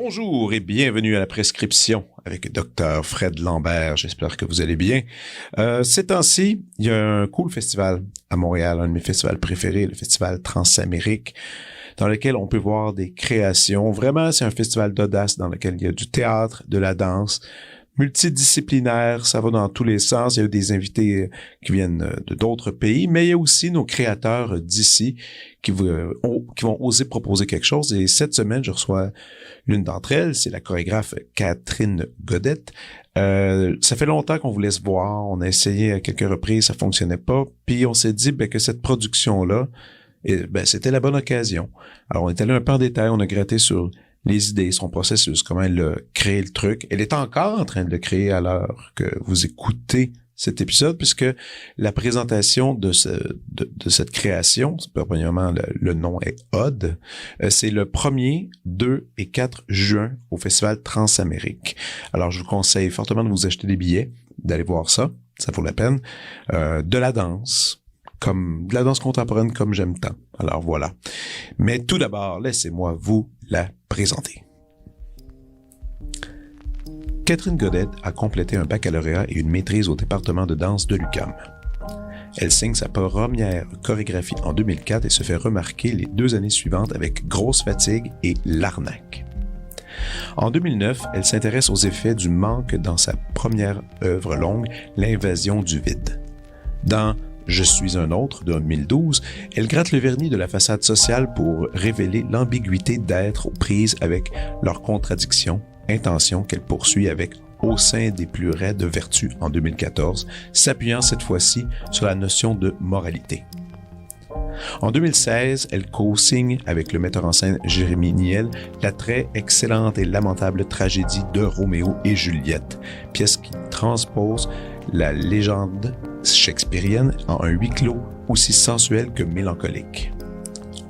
Bonjour et bienvenue à la prescription avec Dr Fred Lambert. J'espère que vous allez bien. Ces temps-ci, il y a un cool festival à Montréal, un de mes festivals préférés, le festival Transamérique, dans lequel on peut voir des créations. Vraiment, c'est un festival d'audace dans lequel il y a du théâtre, de la danse, multidisciplinaire, ça va dans tous les sens. Il y a eu des invités qui viennent de d'autres pays, mais il y a aussi nos créateurs d'ici qui vont oser proposer quelque chose. Et cette semaine, je reçois l'une d'entre elles, c'est la chorégraphe Catherine Godette. Ça fait longtemps qu'on voulait se voir, on a essayé à quelques reprises, ça fonctionnait pas, puis on s'est dit que cette production-là, c'était la bonne occasion. Alors, on est allé un peu en détail, on a gratté sur les idées, son processus, comment elle a créé le truc. Elle est encore en train de le créer à l'heure que vous écoutez cet épisode, puisque la présentation de cette création, premièrement, le nom est Odd, c'est le 1er, 2 et 4 juin au Festival Transamérique. Alors, je vous conseille fortement de vous acheter des billets, d'aller voir ça vaut la peine. De la danse, comme de la danse contemporaine comme j'aime tant. Alors voilà. Mais tout d'abord, laissez-moi vous la présenter. Catherine Godette a complété un baccalauréat et une maîtrise au département de danse de l'UQAM. Elle signe sa première chorégraphie en 2004 et se fait remarquer les 2 années suivantes avec Grosse fatigue et L'arnaque. En 2009, elle s'intéresse aux effets du manque dans sa première œuvre longue, L'invasion du vide. Dans Je suis un autre, de 2012, elle gratte le vernis de la façade sociale pour révéler l'ambiguïté d'être aux prises avec leurs contradictions, intention qu'elle poursuit avec Au sein des plus raides vertus en 2014, s'appuyant cette fois-ci sur la notion de moralité. En 2016, elle co-signe avec le metteur en scène Jérémy Niel la très excellente et lamentable tragédie de Roméo et Juliette, pièce qui transpose la légende shakespearienne en un huis clos aussi sensuel que mélancolique.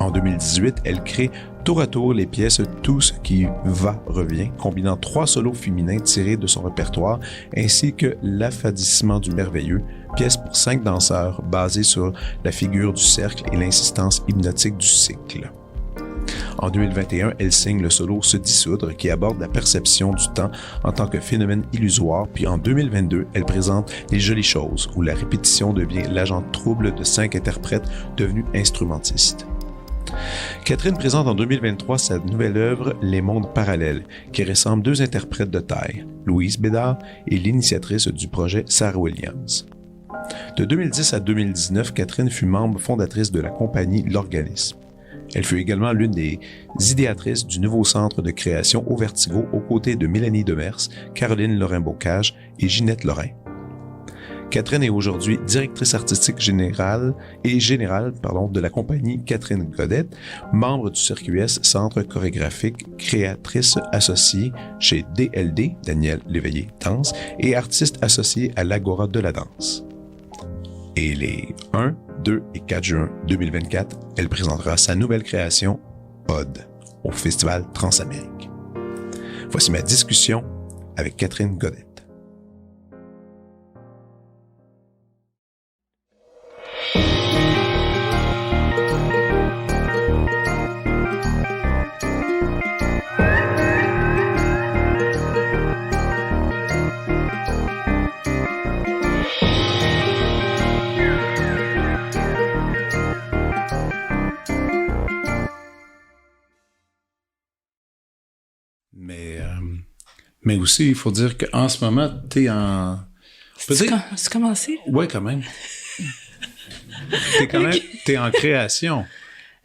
En 2018, elle crée tour à tour les pièces Tout ce qui va revient, combinant 3 solos féminins tirés de son répertoire, ainsi que L'affadissement du merveilleux, pièce pour 5 danseurs basée sur la figure du cercle et l'insistance hypnotique du cycle. En 2021, elle signe le solo Se dissoudre qui aborde la perception du temps en tant que phénomène illusoire, puis en 2022, elle présente Les jolies choses où la répétition devient l'agent trouble de 5 interprètes devenus instrumentistes. Catherine présente en 2023 sa nouvelle œuvre Les mondes parallèles, qui rassemble 2 interprètes de taille, Louise Bédard et l'initiatrice du projet Sarah Williams. De 2010 à 2019, Catherine fut membre fondatrice de la compagnie L'Organisme. Elle fut également l'une des idéatrices du nouveau centre de création au Vertigo aux côtés de Mélanie Demers, Caroline Lorrain-Bocage et Ginette Lorrain. Catherine est aujourd'hui directrice artistique générale de la compagnie Catherine Godette, membre du CircuS, Centre chorégraphique, créatrice associée chez DLD, Daniel Léveillé Danse, et artiste associée à l'Agora de la danse. Et les 1, 2 et 4 juin 2024, elle présentera sa nouvelle création, Odd, au Festival Transamérique. Voici ma discussion avec Catherine Godette. Mais aussi, il faut dire qu'en ce moment, t'es en... C'est commencé? Oui, quand même. T'es en création.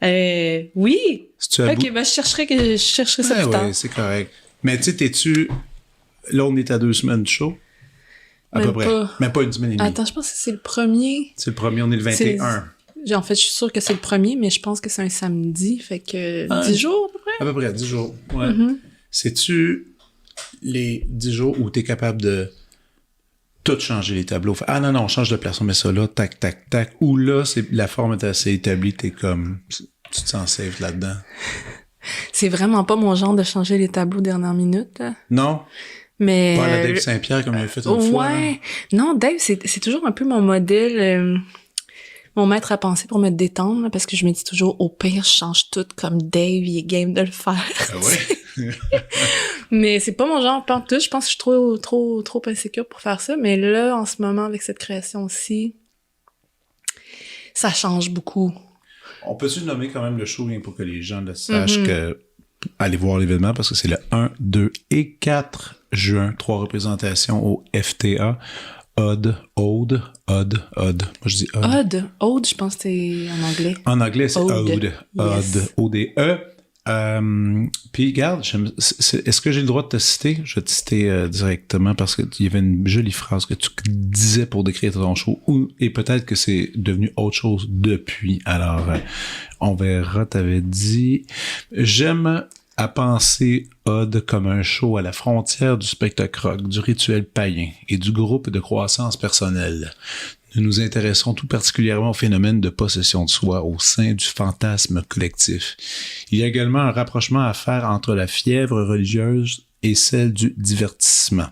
Oui. Ok, je chercherai ça plus tard. Oui, c'est correct. Mais tu sais, t'es-tu... Là, on est à 2 semaines de show. À peu près. Mais pas 1 semaine et demie. Attends, je pense que c'est le 1er. C'est le 1er, on est le 21. En fait, je suis sûre que c'est le 1er, mais je pense que c'est un samedi. Fait que 10 jours, à peu près? À peu près, 10 jours. Ouais. Mm-hmm. C'est-tu les 10 jours où t'es capable de tout changer les tableaux? Ah non, on change de place, on met ça là, tac, tac, tac. Ou là, la forme est assez établie, t'es comme... Tu te sens safe là-dedans? C'est vraiment pas mon genre de changer les tableaux dernière minute. Non? Mais... Pas la Dave Saint-Pierre comme il a fait une fois. Ouais. Non, Dave, c'est toujours un peu mon modèle... mon maître à penser pour me détendre, là, parce que je me dis toujours, au pire, je change tout comme Dave, il est game de le faire. Ah ouais? Mais c'est pas mon genre pantoute. Je pense que je suis trop insécure pour faire ça. Mais là, en ce moment, avec cette création-ci, ça change beaucoup. On peut-tu nommer quand même le show pour que les gens le sachent que allez voir l'événement parce que c'est le 1, 2 et 4 juin. 3 représentations au FTA. Odd. Moi, je dis Odd. Odd, je pense que c'est en anglais. En anglais, c'est Odd. Yes. O-D-E. Puis, regarde, est-ce que j'ai le droit de te citer? Je vais te citer directement parce qu'il y avait une jolie phrase que tu disais pour décrire ton show et peut-être que c'est devenu autre chose depuis. Alors, on verra. T'avais dit « J'aime à penser Odd comme un show à la frontière du spectacle rock, du rituel païen et du groupe de croissance personnelle. Nous nous intéressons tout particulièrement au phénomène de possession de soi au sein du fantasme collectif. Il y a également un rapprochement à faire entre la fièvre religieuse et celle du divertissement. »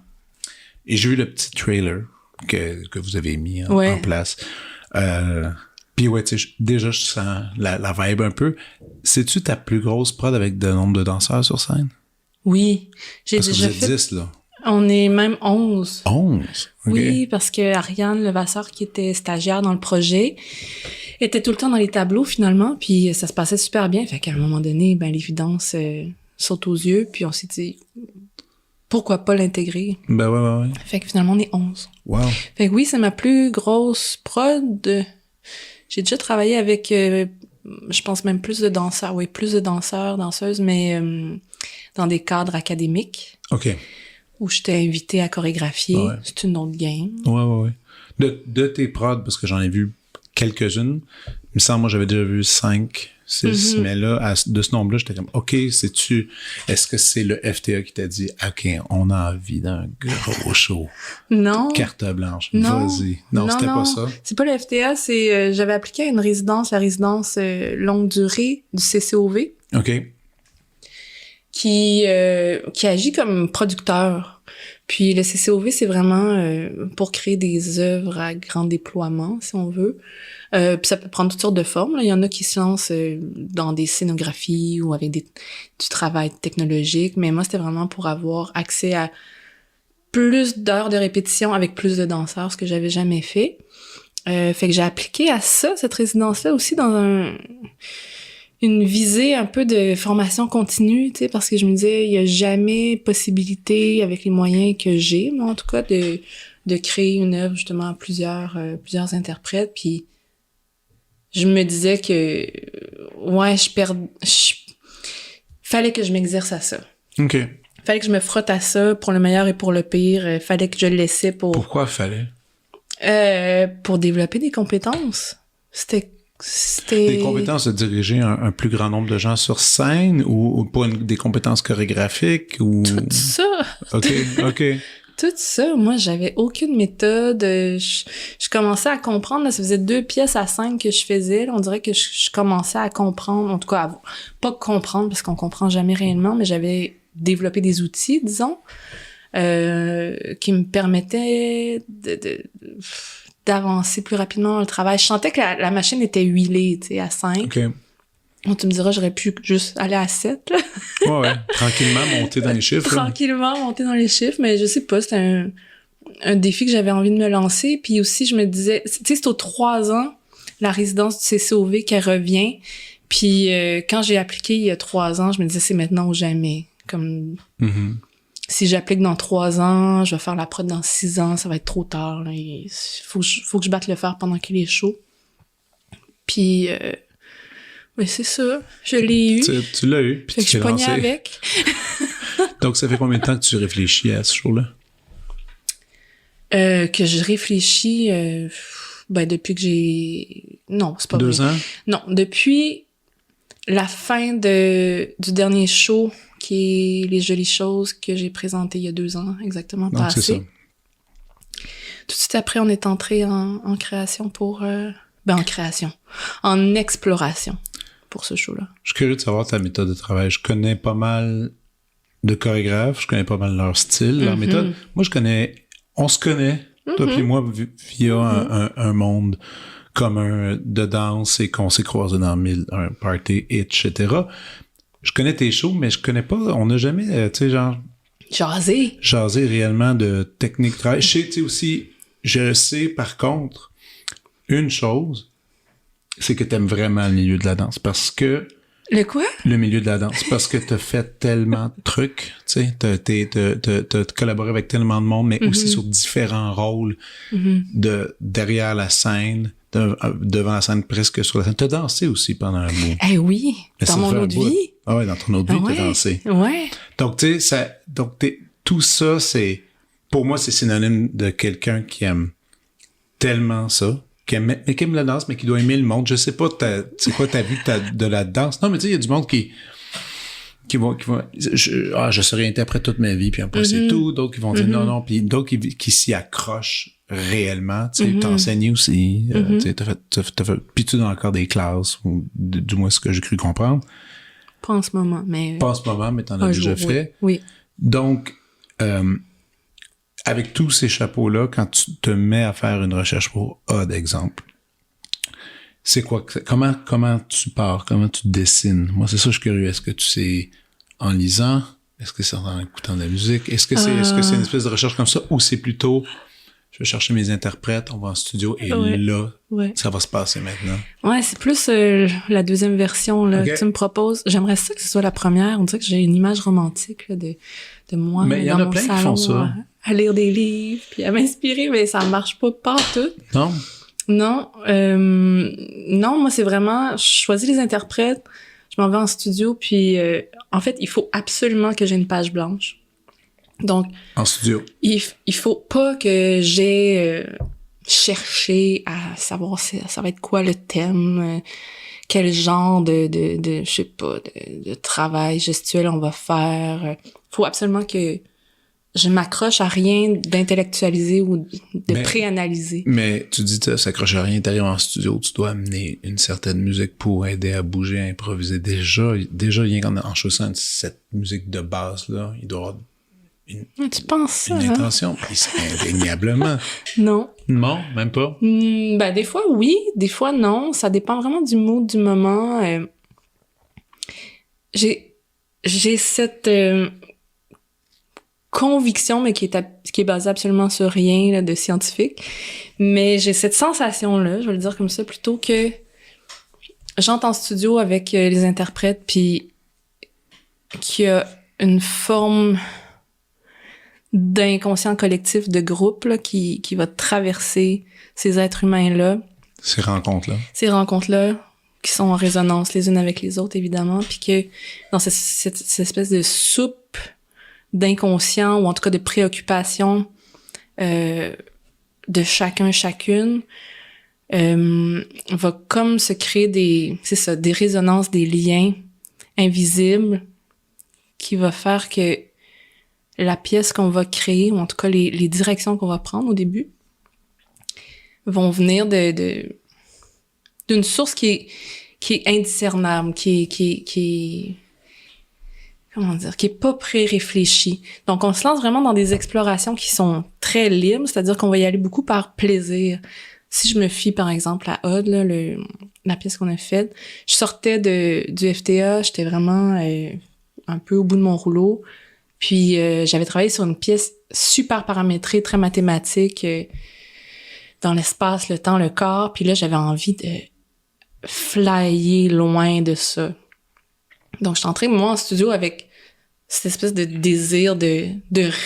Et j'ai vu le petit trailer que vous avez mis en place. Puis ouais, tu sais, déjà, je sens la vibe un peu. C'est-tu ta plus grosse prod avec le nombre de danseurs sur scène? Oui. J'ai parce déjà que vous êtes 10, là. On est même 11. 11? Okay. Oui, parce que Ariane Levasseur, qui était stagiaire dans le projet, était tout le temps dans les tableaux, finalement, puis ça se passait super bien. Fait qu'à un moment donné, ben l'évidence saute aux yeux, puis on s'est dit, pourquoi pas l'intégrer? Ben ouais. Fait que finalement, on est 11. Wow. Fait que oui, c'est ma plus grosse prod. J'ai déjà travaillé avec, je pense même plus de danseurs, danseuses, mais dans des cadres académiques. OK. Où j'étais invitée à chorégraphier. Ouais. C'est une autre game. Ouais. De tes prods, parce que j'en ai vu quelques-unes, il me semble, moi, j'avais déjà vu 5, 6, mais là, de ce nombre-là, j'étais comme, OK, est-ce que c'est le FTA qui t'a dit, OK, on a envie d'un gros show? Non. Carte blanche. Non. Vas-y. Non, c'était pas ça. C'est pas le FTA, c'est, j'avais appliqué à une résidence, la résidence longue durée du CCOV. OK. Qui agit comme producteur. Puis le CCOV, c'est vraiment pour créer des œuvres à grand déploiement, si on veut. Puis ça peut prendre toutes sortes de formes. Là. Il y en a qui se lancent dans des scénographies ou avec du travail technologique. Mais moi, c'était vraiment pour avoir accès à plus d'heures de répétition avec plus de danseurs, ce que j'avais jamais fait. Fait que j'ai appliqué à ça, cette résidence-là aussi, dans une visée un peu de formation continue, tu sais, parce que je me disais, il y a jamais possibilité, avec les moyens que j'ai, mais en tout cas, de créer une œuvre, justement, à plusieurs interprètes, puis je me disais que, ouais, fallait que je m'exerce à ça. OK. Fallait que je me frotte à ça, pour le meilleur et pour le pire, fallait que je le laissais pour... Pourquoi fallait? Pour développer des compétences. C'était des compétences de diriger un plus grand nombre de gens sur scène ou pour des compétences chorégraphiques ou... Tout ça! OK. Tout ça, moi, j'avais aucune méthode. Je commençais à comprendre, là, ça faisait 2 pièces à 5 que je faisais. Là, on dirait que je commençais à comprendre, en tout cas, pas comprendre parce qu'on comprend jamais réellement, mais j'avais développé des outils, disons, qui me permettaient d'avancer plus rapidement dans le travail. Je sentais que la machine était huilée, tu sais, à 5. OK. Donc, tu me diras, j'aurais pu juste aller à 7, là. Ouais. Tranquillement monter dans les chiffres. Tranquillement monter dans les chiffres, mais je sais pas, c'était un défi que j'avais envie de me lancer. Puis aussi, je me disais, tu sais, c'est aux 3 ans, la résidence du CCOV qui revient. Puis quand j'ai appliqué il y a 3 ans, je me disais, c'est maintenant ou jamais. Comme... Si j'applique dans 3 ans, je vais faire la prod dans 6 ans, ça va être trop tard. Là. Il faut que je batte le fer pendant qu'il est chaud. Puis, mais c'est ça, je l'ai eu. Tu l'as eu, puis tu t'es lancé. Avec. Donc, ça fait combien de temps que tu réfléchis à ce show-là? Que je réfléchis, depuis que j'ai... Non, c'est pas 2 vrai. ans? Non, depuis la fin du dernier show, qui est Les Jolies Choses, que j'ai présenté il y a 2 ans, exactement, Donc, passé. c'est ça. Tout de suite après, on est entré en création pour... en exploration pour ce show-là. Je suis curieux de savoir ta méthode de travail. Je connais pas mal de chorégraphes, je connais pas mal leur style, leur méthode. Moi, on se connaît, toi puis moi, via un monde commun de danse et qu'on s'est croisés dans un party, etc. Je connais tes shows, mais je connais pas, on n'a jamais, tu sais, genre... Jaser réellement de technique de travail. Je sais, tu sais aussi, je sais par contre, une chose, c'est que t'aimes vraiment le milieu de la danse parce que... Le quoi? Le milieu de la danse. Parce que t'as fait tellement de trucs, tu sais, t'as collaboré avec tellement de monde, mais aussi sur différents rôles de derrière la scène, devant la scène, presque sur la scène. T'as dansé aussi pendant un bout. Eh oui, mais dans mon autre vie. Ah ouais, dans ton autre vie, t'as dansé. Ouais. Donc, tu sais, tout ça, c'est, pour moi, c'est synonyme de quelqu'un qui aime tellement ça. Qui aime la danse, mais qui doit aimer le monde. Je sais pas, c'est quoi ta vie de la danse? Non, mais tu sais, il y a du monde qui vont, je serai interprète toute ma vie, puis après, c'est tout. D'autres qui vont dire non, puis d'autres qui s'y accrochent réellement. Tu sais, t'enseignes aussi. Tu sais, t'as fait, puis tu donnes encore des classes, ou du moins ce que j'ai cru comprendre. Pas en ce moment, mais... Pas en ce moment, mais t'en as déjà fait. Oui. Donc, avec tous ces chapeaux-là, quand tu te mets à faire une recherche pour A, d'exemple, c'est quoi? Comment tu pars? Comment tu dessines? Moi, c'est ça, je suis curieux. Est-ce que tu sais en lisant? Est-ce que c'est en écoutant de la musique? Est-ce que c'est une espèce de recherche comme ça? Ou c'est plutôt, je vais chercher mes interprètes, on va en studio, et là, ça va se passer maintenant? Ouais, c'est plus la deuxième version là, que tu me proposes. J'aimerais ça que ce soit la première. On dirait que j'ai une image romantique là, de moi mais dans y en a mon plein salon, qui font ça. À lire des livres, puis à m'inspirer, mais ça marche pas tout. Non? Non, moi, c'est vraiment... Je choisis les interprètes, je m'en vais en studio, puis en fait, il faut absolument que j'ai une page blanche. Donc... En studio? Il faut pas que j'ai cherché à savoir ça va être quoi le thème, quel genre de je sais pas, de travail gestuel on va faire. Faut absolument que je m'accroche à rien d'intellectualisé ou de préanalysé. Mais tu dis que ça s'accroche à rien, t'arrives en studio, tu dois amener une certaine musique pour aider à bouger, à improviser. Déjà rien qu'en choisissant cette musique de base-là, il doit y avoir tu penses ça, une intention. Indéniablement. Non. Non, même pas? Ben, des fois, oui. Des fois, non. Ça dépend vraiment du mood, du moment. J'ai cette conviction, mais qui est basée absolument sur rien là, de scientifique. Mais j'ai cette sensation-là, je vais le dire comme ça, plutôt que j'entre en studio avec les interprètes, puis qu'il y a une forme d'inconscient collectif de groupe là, qui va traverser ces êtres humains-là. Ces rencontres-là, qui sont en résonance les unes avec les autres, évidemment, puis que dans cette espèce de soupe d'inconscient, ou en tout cas de préoccupation de chacune, va comme se créer des résonances, des liens invisibles qui va faire que la pièce qu'on va créer, ou en tout cas les directions qu'on va prendre au début, vont venir d'une source qui est indiscernable, qui est comment dire, qui est pas pré-réfléchie. Donc, on se lance vraiment dans des explorations qui sont très libres, c'est-à-dire qu'on va y aller beaucoup par plaisir. Si je me fie, par exemple, à Odd, là, la pièce qu'on a faite, je sortais du FTA, j'étais vraiment un peu au bout de mon rouleau. Puis j'avais travaillé sur une pièce super paramétrée, très mathématique, dans l'espace, le temps, le corps. Puis là, j'avais envie de flyer loin de ça. Donc, je suis entrée, moi, en studio avec cette espèce de désir de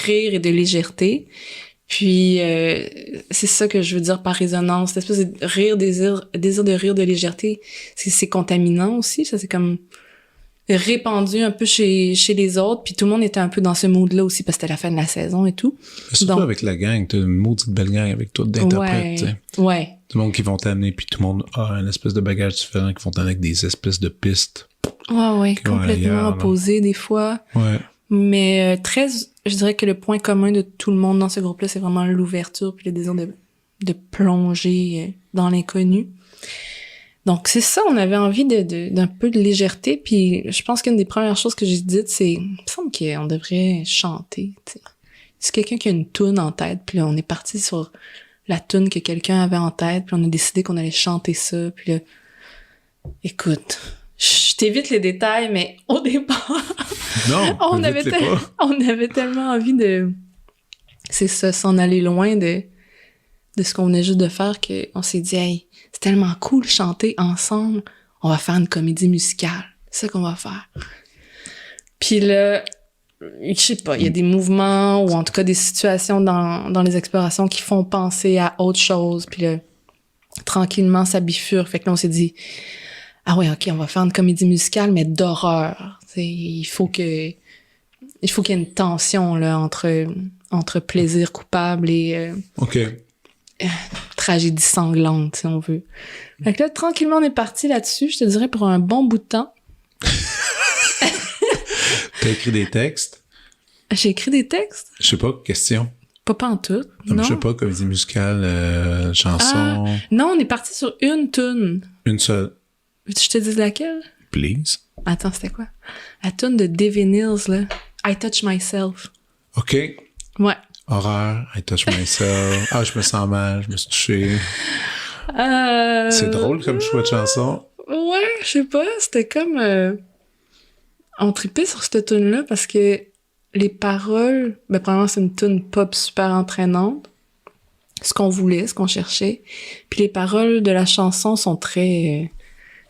rire et de légèreté. Puis, c'est ça que je veux dire par résonance. Cette espèce de rire, désir de rire, de légèreté, c'est contaminant aussi. Ça, c'est comme répandu un peu chez les autres, puis tout le monde était un peu dans ce mood-là aussi, parce que c'était la fin de la saison et tout. Surtout donc, avec la gang, t'as une maudite belle gang avec toi d'interprètes, tu sais. Ouais. Tout le monde qui vont t'amener, puis tout le monde a un espèce de bagage différent, qui vont t'amener avec des espèces de pistes. Ouais, complètement opposées des fois. Ouais. Mais je dirais que le point commun de tout le monde dans ce groupe-là, c'est vraiment l'ouverture puis le désir de plonger dans l'inconnu. Donc, c'est ça, on avait envie d'un peu de légèreté, puis je pense qu'une des premières choses que j'ai dites, c'est, il me semble qu'on devrait chanter, tu sais. C'est quelqu'un qui a une toune en tête, puis là, on est parti sur la tune que quelqu'un avait en tête, puis on a décidé qu'on allait chanter ça, puis là, écoute, je t'évite les détails, mais au départ, Non, on avait tellement envie de, c'est ça, s'en aller loin de ce qu'on venait juste de faire, qu'on s'est dit, hey, c'est tellement cool chanter ensemble, on va faire une comédie musicale, c'est ça qu'on va faire. Puis là, je sais pas, il y a des mouvements ou en tout cas des situations dans les explorations qui font penser à autre chose. Puis là, tranquillement, ça bifurque. Fait que là, on s'est dit, ah ouais, OK, on va faire une comédie musicale, mais d'horreur. T'sais, il faut qu'il y ait une tension là entre plaisir coupable et OK. Tragédie sanglante, si on veut. Fait que là, tranquillement, on est parti là-dessus, je te dirais, pour un bon bout de temps. T'as écrit des textes? J'ai écrit des textes? Je sais pas, question. Pas pantoute, Non. non. Je sais pas, comédie musicale, chanson. Ah, non, on est parti sur une tune. Une seule. Veux-tu que je te dise laquelle? Please. Attends, c'était quoi? La tune de Devin Hills, là. I Touch Myself. OK. Ouais. Horreur, I touch myself. Ah, je me sens mal, je me suis touché. C'est drôle comme choix de chanson. Ouais, je sais pas, c'était comme... On tripait sur cette tune-là parce que les paroles... Ben, premièrement, c'est une tune pop super entraînante. Ce qu'on voulait, ce qu'on cherchait. Puis les paroles de la chanson sont très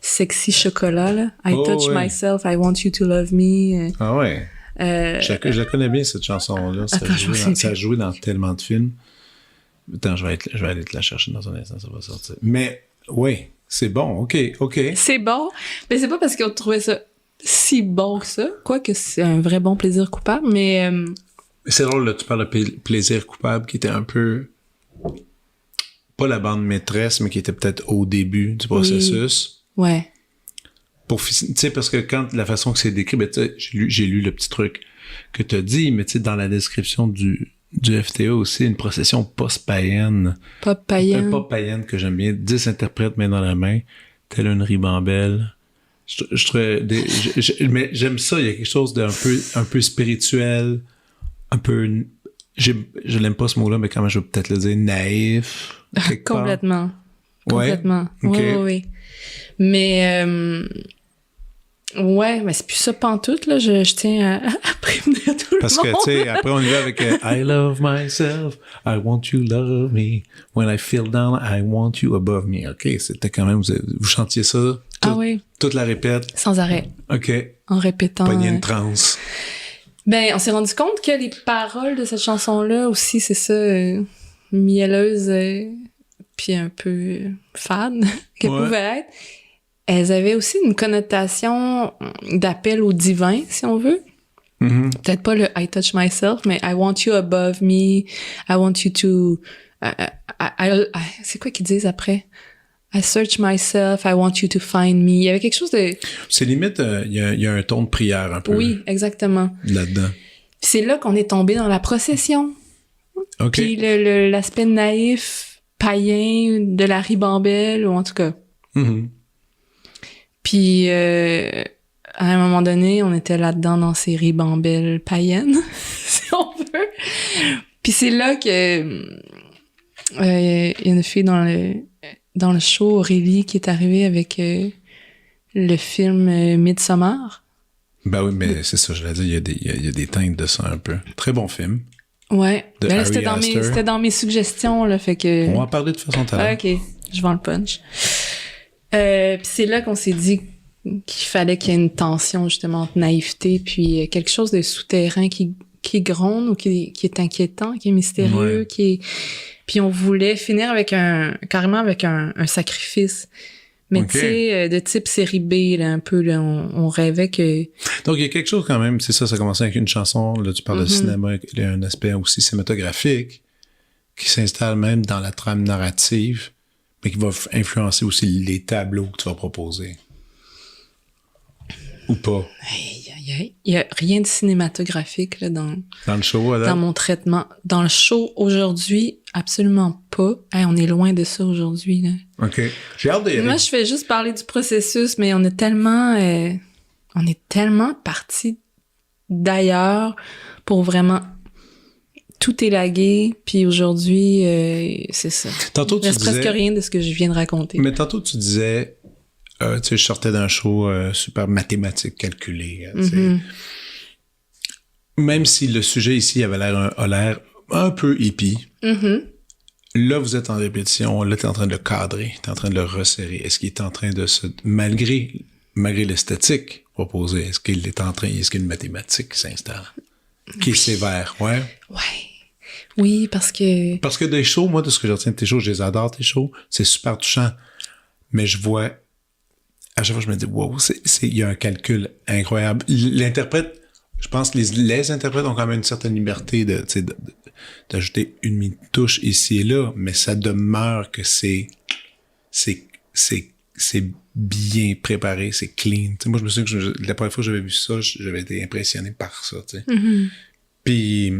sexy chocolat, là. I touch myself, I want you to love me. Ah ouais. Je la connais bien, cette chanson-là. Ça a joué dans tellement de films. Attends, je vais aller te la chercher dans un instant, ça va sortir. Mais, oui, c'est bon, OK. C'est bon, mais c'est pas parce qu'on trouvait ça si bon que ça, quoique c'est un vrai bon plaisir coupable, mais... C'est drôle, là, tu parles de plaisir coupable, qui était un peu... Pas la bande maîtresse, mais qui était peut-être au début du processus. Oui. Ouais. Tu sais, parce que quand la façon que c'est décrit, ben, j'ai lu le petit truc que t'as dit, mais tu sais, dans la description du FTA aussi, une procession post-païenne. Pop païenne. Pop païenne que j'aime bien. 10 interprètes main dans la main, telle une ribambelle. Mais j'aime ça, il y a quelque chose d'un peu spirituel, un peu... Je l'aime pas ce mot-là, mais quand même, je vais peut-être le dire, naïf. Complètement. Complètement. Ouais? Okay. Oui. Mais... ouais, mais c'est plus ça pantoute, là. Je tiens à prévenir tout le monde. Parce que, tu sais, après, on y va avec I love myself, I want you love me. When I feel down, I want you above me. OK, c'était quand même... Vous chantiez ça toute la répète. Sans arrêt. OK. En répétant. Poignée de transe. Ben, on s'est rendu compte que les paroles de cette chanson-là aussi, c'est ça, mielleuse, puis un peu fade, qu'elles pouvaient être. Elles avaient aussi une connotation d'appel au divin, si on veut. Mm-hmm. Peut-être pas le I touch myself, mais I want you above me, I want you to... c'est quoi qu'ils disent après? I search myself, I want you to find me. Il y avait quelque chose de... C'est limite, il y a un ton de prière un peu. Oui, exactement. Là-dedans. Puis c'est là qu'on est tombé dans la procession. OK. Puis l'aspect naïf, païen de la ribambelle, ou en tout cas. Mm-hmm. Puis à un moment donné, on était là-dedans dans ces ribambelles païennes, si on veut. Puis c'est là que y a une fille dans le show, Aurélie, qui est arrivée avec le film Midsommar. Ben oui, mais c'est ça, je l'ai dit, il y a des teintes de ça un peu. Très bon film. Ouais. De Là, Ari c'était dans mes suggestions, là, fait que... On va en parler de façon talent. OK, je vends le punch. Puis c'est là qu'on s'est dit qu'il fallait qu'il y ait une tension, justement, entre naïveté puis quelque chose de souterrain qui gronde ou qui est inquiétant, qui est mystérieux, ouais. Puis on voulait finir carrément avec un sacrifice. Mais okay. Tu sais, de type série B, là, un peu, là, on rêvait que... Donc, il y a quelque chose quand même, c'est ça, ça a commencé avec une chanson, là, tu parles de cinéma, il y a un aspect aussi cinématographique qui s'installe même dans la trame narrative, mais qui va influencer aussi les tableaux que tu vas proposer. Ou pas? Il y a rien de cinématographique là, dans le show, alors? Dans mon traitement. Dans le show, aujourd'hui, absolument pas. Hey, on est loin de ça aujourd'hui. Là. OK. J'ai hâte d'y aller. Moi, je fais juste parler du processus, mais on est tellement parti d'ailleurs pour vraiment tout est lagué, puis aujourd'hui, c'est ça. Tantôt, Il reste presque rien de ce que je viens de raconter. Mais tantôt, tu disais, tu sais, je sortais d'un show super mathématique, calculé. Tu sais. Même si le sujet ici a l'air un peu hippie, là, vous êtes en répétition, là, tu es en train de le cadrer, tu es en train de le resserrer. Est-ce qu'il est en train de se... Malgré l'esthétique proposée, est-ce qu'il y a une mathématique qui s'installe? Qui est sévère, ouais? Ouais. Oui, parce que... Parce que des shows, moi, de ce que je retiens de tes shows, je les adore, tes shows, c'est super touchant. Mais je vois... À chaque fois, je me dis, wow, il y a un calcul incroyable. L'interprète... Je pense que les interprètes ont quand même une certaine liberté d'ajouter une mini-touche ici et là, mais ça demeure que c'est bien préparé, c'est clean. T'sais, moi, je me souviens que la première fois que j'avais vu ça, j'avais été impressionné par ça. Puis,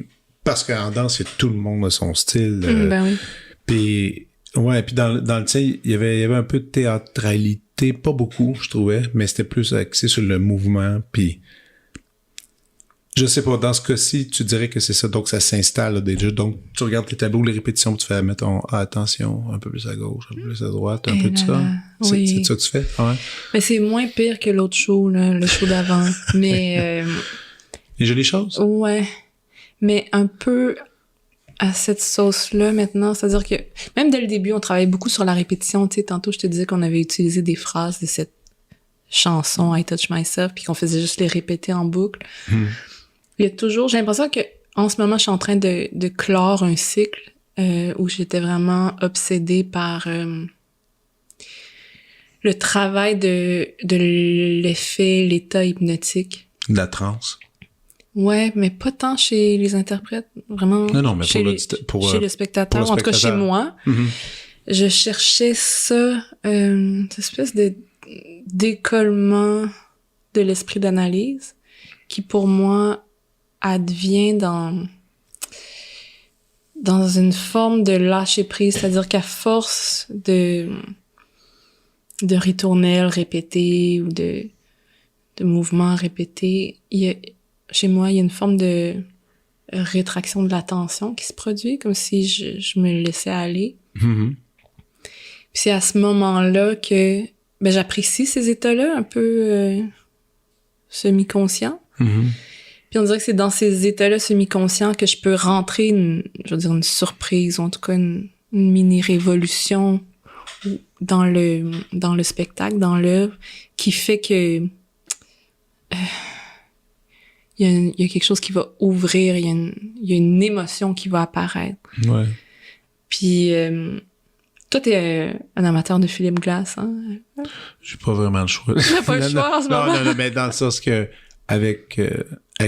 parce qu'en danse, tout le monde a son style. Ben oui. Puis, ouais, puis dans le tien, il y avait un peu de théâtralité, pas beaucoup, je trouvais, mais c'était plus axé sur le mouvement, puis... Je sais pas, dans ce cas-ci, tu dirais que c'est ça, donc ça s'installe là, déjà. Donc, tu regardes tes tableaux, les répétitions, tu fais, mettons, attention, un peu plus à gauche, un peu plus à droite, un peu de ça. Oui. C'est ça que tu fais? Ouais. Mais c'est moins pire que l'autre show, là, le show d'avant. Mais... Les jolies choses? Ouais. Mais un peu à cette sauce-là maintenant, c'est-à-dire que même dès le début, on travaillait beaucoup sur la répétition. Tu sais, tantôt, je te disais qu'on avait utilisé des phrases de cette chanson I Touch Myself, puis qu'on faisait juste les répéter en boucle. Il y a toujours, j'ai l'impression que en ce moment, je suis en train de clore un cycle où j'étais vraiment obsédée par le travail de l'effet, l'état hypnotique. De la transe. Ouais, mais pas tant chez les interprètes, vraiment. Non, mais chez le spectateur, en tout cas chez moi. Je cherchais ça, cette espèce de décollement de l'esprit d'analyse qui, pour moi, advient dans une forme de lâcher prise, c'est-à-dire qu'à force de ritournelles répétées ou de mouvements répétés, chez moi, il y a une forme de rétraction de l'attention qui se produit, comme si je me laissais aller. Puis c'est à ce moment-là que j'apprécie ces états-là un peu semi-conscients. Puis on dirait que c'est dans ces états-là semi-conscients que je peux rentrer une surprise, ou en tout cas une mini-révolution dans le spectacle, dans l'œuvre, qui fait que il y a quelque chose qui va ouvrir, il y a une émotion qui va apparaître. Ouais. Puis toi, t'es un amateur de Philippe Glass, hein? J'ai pas vraiment le choix. T'as pas le choix en ce moment? Non, mais dans le sens que avec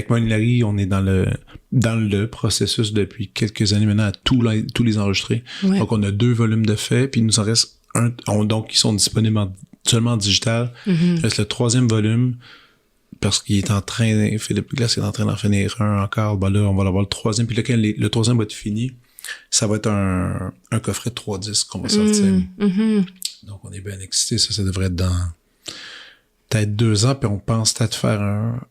Moni Larry, on est dans le processus depuis quelques années maintenant à tous les enregistrer. Ouais. Donc, on a 2 volumes de faits, puis il nous en reste donc, ils sont disponibles seulement en digital. Il reste le 3e volume, parce qu'il est en train, Philippe Glass est en train d'en finir un encore. Ben là, on va l'avoir le 3e, puis là, quand le 3e va être fini, ça va être un coffret de 3 disques qu'on va sortir. Donc, on est bien excités. Ça devrait être dans peut-être 2 ans, puis on pense peut-être faire un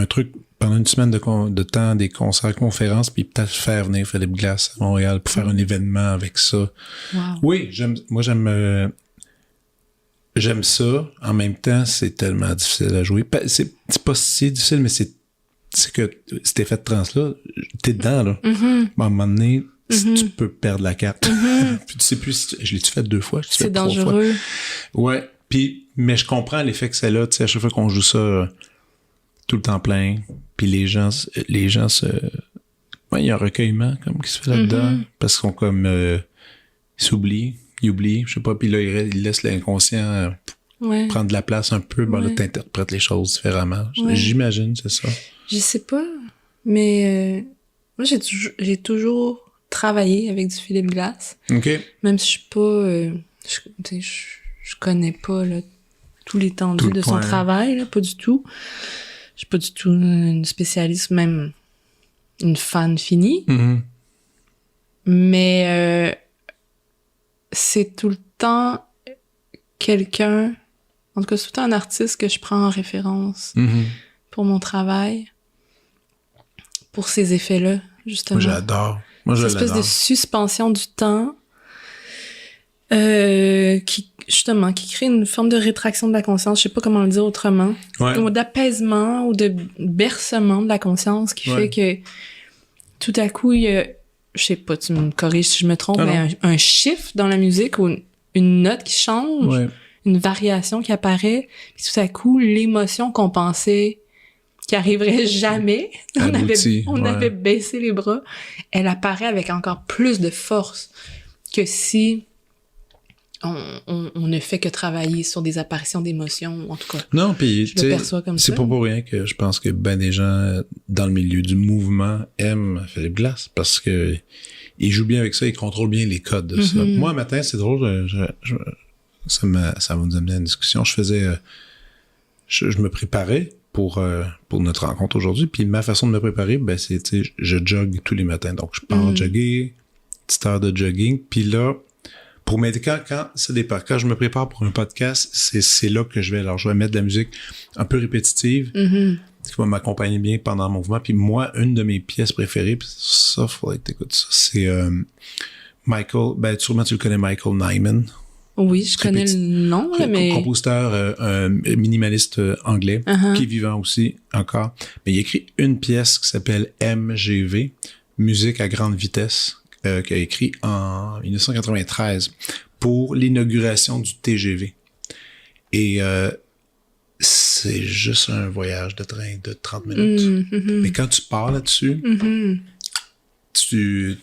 truc pendant une semaine de temps, des concerts, conférences, puis peut-être faire venir Philippe Glass à Montréal pour faire un événement avec ça. Wow. Oui, j'aime ça. En même temps, c'est tellement difficile à jouer. C'est pas si difficile, mais c'est que cet effet de trance-là, t'es dedans, là. À un moment donné, tu peux perdre la carte. Puis tu sais plus si je l'ai-tu fait 2 fois? C'est dangereux. Ouais. Mais je comprends l'effet que c'est là, tu sais, à chaque fois qu'on joue ça tout le temps plein, puis les gens se... Ouais, il y a un recueillement comme qui se fait là-dedans, parce qu'on comme... ils s'oublient, ils oublient, je sais pas, puis là, ils laissent l'inconscient prendre de la place un peu, ben là, t'interprètes les choses différemment. Ouais. J'imagine, c'est ça. Je sais pas, mais moi, j'ai toujours travaillé avec du Philippe Glass. OK. Même si je suis pas... je connais pas là, tout l'étendue de son travail, là, pas du tout. Je suis pas du tout une spécialiste, même une fan finie. Mais c'est tout le temps quelqu'un, en tout cas, c'est tout le temps un artiste que je prends en référence pour mon travail. pour ces effets-là, justement. Moi, j'adore. Moi, je Cette espèce l'adore. de suspension du temps qui crée une forme de rétraction de la conscience, je sais pas comment le dire autrement, Ouais. ou d'apaisement ou de bercement de la conscience qui Ouais. fait que tout à coup, il y a, je sais pas, tu me corriges si je me trompe, Ah non. mais un chiffre dans la musique ou une note qui change, Ouais. une variation qui apparaît, puis tout à coup, l'émotion qu'on pensait qui arriverait jamais, Abouti, on ouais. avait baissé les bras, elle apparaît avec encore plus de force que si on ne fait que travailler sur des apparitions d'émotions, en tout cas. Non, puis Je tu le sais, perçois comme c'est ça. pas pour rien que je pense que ben des gens dans le milieu du mouvement aiment Philippe Glass parce que il joue bien avec ça, il contrôle bien les codes de ça. Mhm. Moi, un matin, c'est drôle, ça va nous amener à une discussion. Je me préparais pour notre rencontre aujourd'hui, puis ma façon de me préparer, ben c'est, tu sais, je jogue tous les matins. Donc, je pars jogger, petite heure de jogging, puis là, pour m'aider, quand ça dépend. Quand je me prépare pour un podcast, c'est là que je vais. Alors, je vais mettre de la musique un peu répétitive, qui va m'accompagner bien pendant le mouvement. Puis moi, une de mes pièces préférées, puis ça, faudrait que t'écoutes ça, c'est Michael, ben sûrement tu le connais, Michael Nyman. Oui, je connais le nom, là, mais... Compositeur minimaliste anglais, qui est vivant aussi encore. Mais il écrit une pièce qui s'appelle MGV, Musique à grande vitesse, qu'il a écrit en 1993 pour l'inauguration du TGV. Et c'est juste un voyage de train de 30 minutes. Mais quand tu pars là-dessus, tu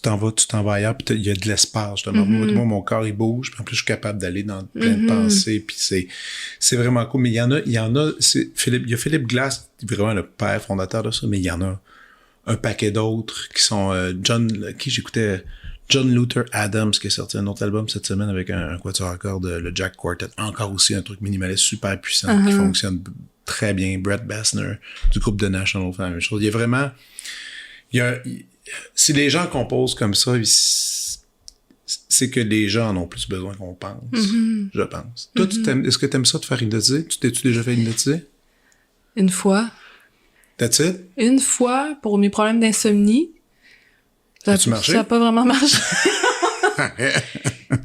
t'en vas ailleurs, puis il y a de l'espace, justement. Moi, mon corps, il bouge, puis en plus, je suis capable d'aller dans plein de pensées, puis c'est vraiment cool. Mais il y en a, il y a Philippe Glass, vraiment le père fondateur de ça, mais il y en a un paquet d'autres qui sont j'écoutais John Luther Adams, qui a sorti un autre album cette semaine avec un quatuor à cordes, le Jack Quartet, encore aussi un truc minimaliste super puissant, qui fonctionne très bien. Brett Bassner, du groupe The National, fait la même chose. Il y a vraiment, si les gens composent comme ça, c'est que les gens en ont plus besoin qu'on pense, je pense. Toi, est-ce que t'aimes ça de faire hypnotiser? T'es-tu déjà fait hypnotiser? Une fois. That's it? Une fois, pour mes problèmes d'insomnie. As-tu marché? Ça n'a pas vraiment marché.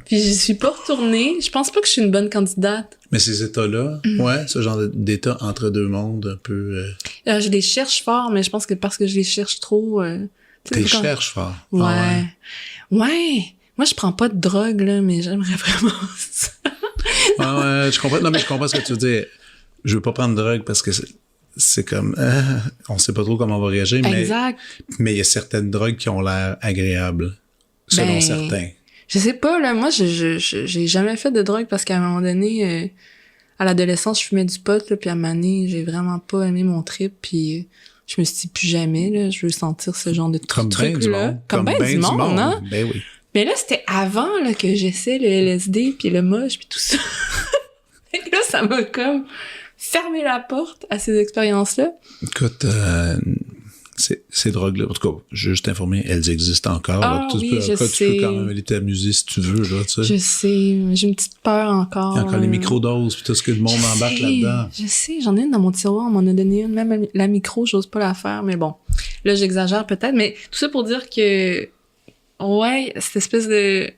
Puis j'y suis pas retournée. Je pense pas que je suis une bonne candidate. Mais ces états-là, ouais, ce genre d'état entre deux mondes, un peu... Je les cherche fort, mais je pense que parce que je les cherche trop... T'es cherches fort. Ouais. Ah Ouais. Moi, je prends pas de drogue, là, mais j'aimerais vraiment ça. ouais, je comprends. Non, mais je comprends ce que tu veux dire. Je veux pas prendre de drogue parce que c'est comme... on sait pas trop comment on va réagir, Exact. mais il y a certaines drogues qui ont l'air agréables, selon certains. Je sais pas, là, moi, j'ai jamais fait de drogue parce qu'à un moment donné, à l'adolescence, je fumais du pot, là, puis à un moment donné, j'ai vraiment pas aimé mon trip, puis je me suis dit plus jamais, là, je veux sentir ce genre de truc-là. Comme ben du monde, hein? Ben oui. Mais là, c'était avant, là, que j'essaie le LSD, puis le moche, puis tout ça. Et là, ça m'a comme fermé la porte à ces expériences-là. Écoute, ces drogues-là, en tout cas, je veux juste t'informer, elles existent encore. Ah, là. oui, je sais. Tu peux quand même aller t'amuser si tu veux, là, tu sais. Je sais, j'ai une petite peur encore. Il y a encore les microdoses, puis tout ce que le monde embarque là-dedans. Je sais, j'en ai une dans mon tiroir, on m'en a donné une. Même la micro, j'ose pas la faire, mais bon. Là, j'exagère peut-être, mais tout ça pour dire que, ouais, cette espèce de...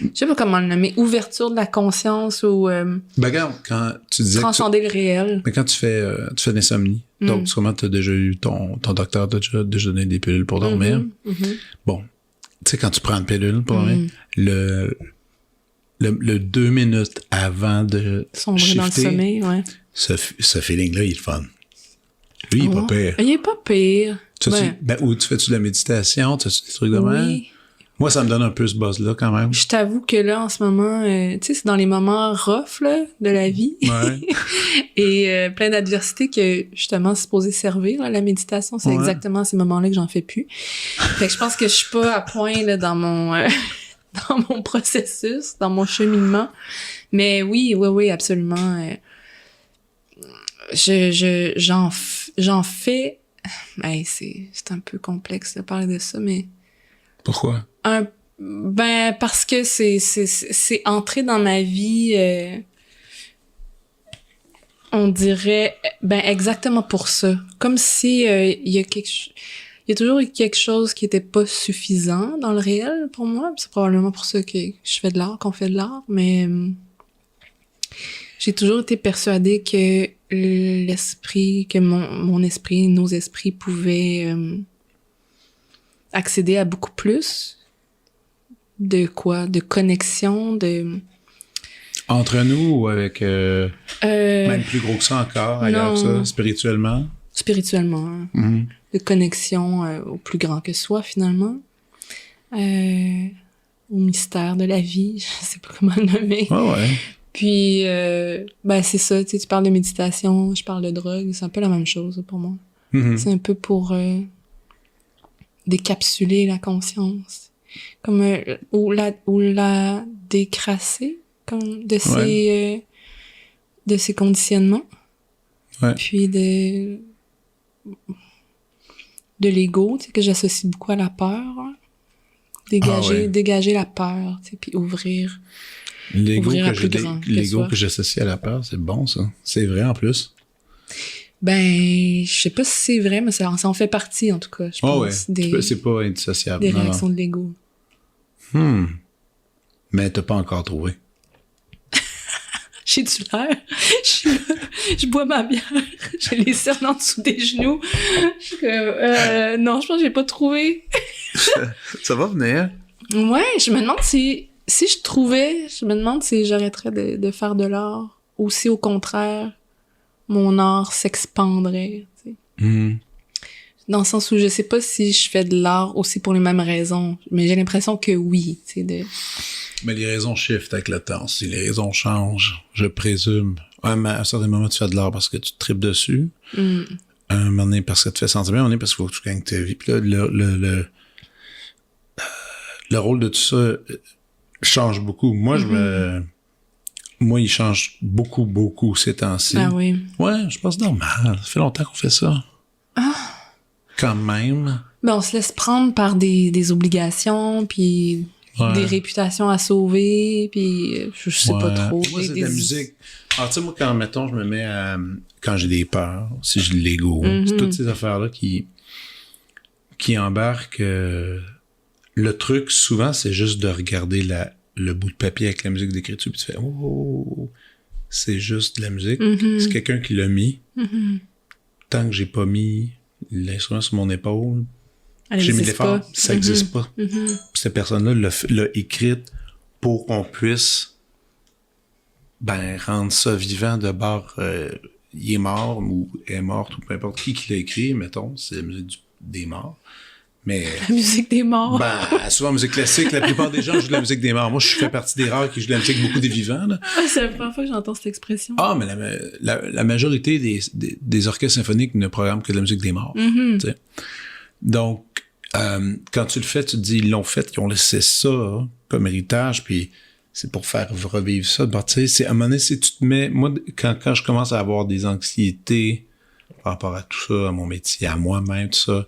Je sais pas comment le nommer, ouverture de la conscience ou Ben regarde, quand tu disais transcender le réel. mais quand tu fais de l'insomnie, donc sûrement tu as déjà eu ton docteur t'a déjà donné des pilules pour dormir. Bon, tu sais, quand tu prends une pilule pour dormir, le 2 minutes avant de Sombrer dans le sommeil, ouais. ce feeling-là, il est le fun. Lui, il est pas pire. Il est pas pire. Ou tu fais-tu de la méditation, tu fais des trucs de même? Oui. Moi, ça me donne un peu ce buzz-là, quand même. Je t'avoue que là, en ce moment, tu sais, c'est dans les moments rough, là, de la vie. Ouais. Et plein d'adversités que, justement, c'est supposé servir, là, la méditation. C'est exactement à ces moments-là que j'en fais plus. Fait que je pense que je suis pas à point, là, dans mon, dans mon processus, dans mon cheminement. Mais oui, absolument. J'en fais... Hey, c'est un peu complexe de parler de ça, mais... Pourquoi? Parce que c'est entré dans ma vie On dirait, exactement pour ça. Comme si il y a toujours eu quelque chose qui était pas suffisant dans le réel pour moi. C'est probablement pour ça que je fais de l'art, qu'on fait de l'art, mais j'ai toujours été persuadée que mon esprit, nos esprits pouvaient accéder à beaucoup plus de connexion, Entre nous ou avec même plus gros que ça encore, ailleurs que ça, spirituellement? Spirituellement. Hein. De connexion au plus grand que soi, finalement. Au mystère de la vie, je sais pas comment le nommer. Ouais. Puis, c'est ça, tu parles de méditation, je parle de drogue, c'est un peu la même chose pour moi. C'est un peu pour décapsuler la conscience, comme ou la décrasser, comme de ses conditionnements. Ouais. Puis de l'ego, tu sais, que j'associe beaucoup à la peur. Hein. Dégager la peur, tu sais, puis ouvrir L'ego que j'associe à la peur, c'est bon, ça. C'est vrai, en plus. Je sais pas si c'est vrai, mais ça en fait partie, en tout cas, je pense. C'est pas indissociable. Des réactions de l'ego. Mais t'as pas encore trouvé. J'ai-tu l'air? Je bois ma bière. J'ai les cernes en dessous des genoux. Non, je pense que j'ai pas trouvé. Ça va venir. Ouais, je me demande si je trouvais, j'arrêterais de faire de l'art. Ou si, au contraire, mon art s'expandrait. Tu sais. Dans le sens où je sais pas si je fais de l'art aussi pour les mêmes raisons. Mais j'ai l'impression que oui. Tu sais, Mais les raisons shiftent avec le temps. Si les raisons changent, je présume. À un certain moment, tu fais de l'art parce que tu te tripes dessus. Un moment donné, parce que ça te fait sentir bien. Un moment donné, parce qu'il faut que tu gagnes ta vie. Puis là, le rôle de tout ça change beaucoup. Moi, il change beaucoup, beaucoup ces temps-ci. Ah oui. Ouais, je pense normal. Ça fait longtemps qu'on fait ça. Quand même. On se laisse prendre par des obligations, puis... Ouais. Des réputations à sauver, puis je sais pas trop. Moi, c'est de la musique. Alors, tu sais, moi, quand, mettons, je me mets à... Quand j'ai des peurs, si j'ai de l'ego, c'est toutes ces affaires-là qui embarquent... le truc, souvent, c'est juste de regarder le bout de papier avec la musique d'écriture, puis tu fais « Oh! » C'est juste de la musique. C'est quelqu'un qui l'a mis. Tant que j'ai pas mis l'instrument sur mon épaule... J'ai mis l'effort, ça n'existe pas. Cette personne-là l'a écrite pour qu'on puisse rendre ça vivant de bord. Il est mort ou est morte ou peu importe qui l'a écrit, mettons, c'est la musique des morts. Mais la musique des morts. Souvent en musique classique, la plupart des gens jouent de la musique des morts. Moi, je fais partie des rares qui jouent de la musique beaucoup des vivants. Là. C'est la première fois que j'entends cette expression. Ah, mais la majorité des orchestres symphoniques ne programment que de la musique des morts. T'sais. Donc, quand tu le fais, tu te dis, ils l'ont fait, ils ont laissé ça comme héritage, puis c'est pour faire revivre ça. Tu sais, à un moment donné, si tu te mets... Moi, quand je commence à avoir des anxiétés par rapport à tout ça, à mon métier, à moi-même, tout ça,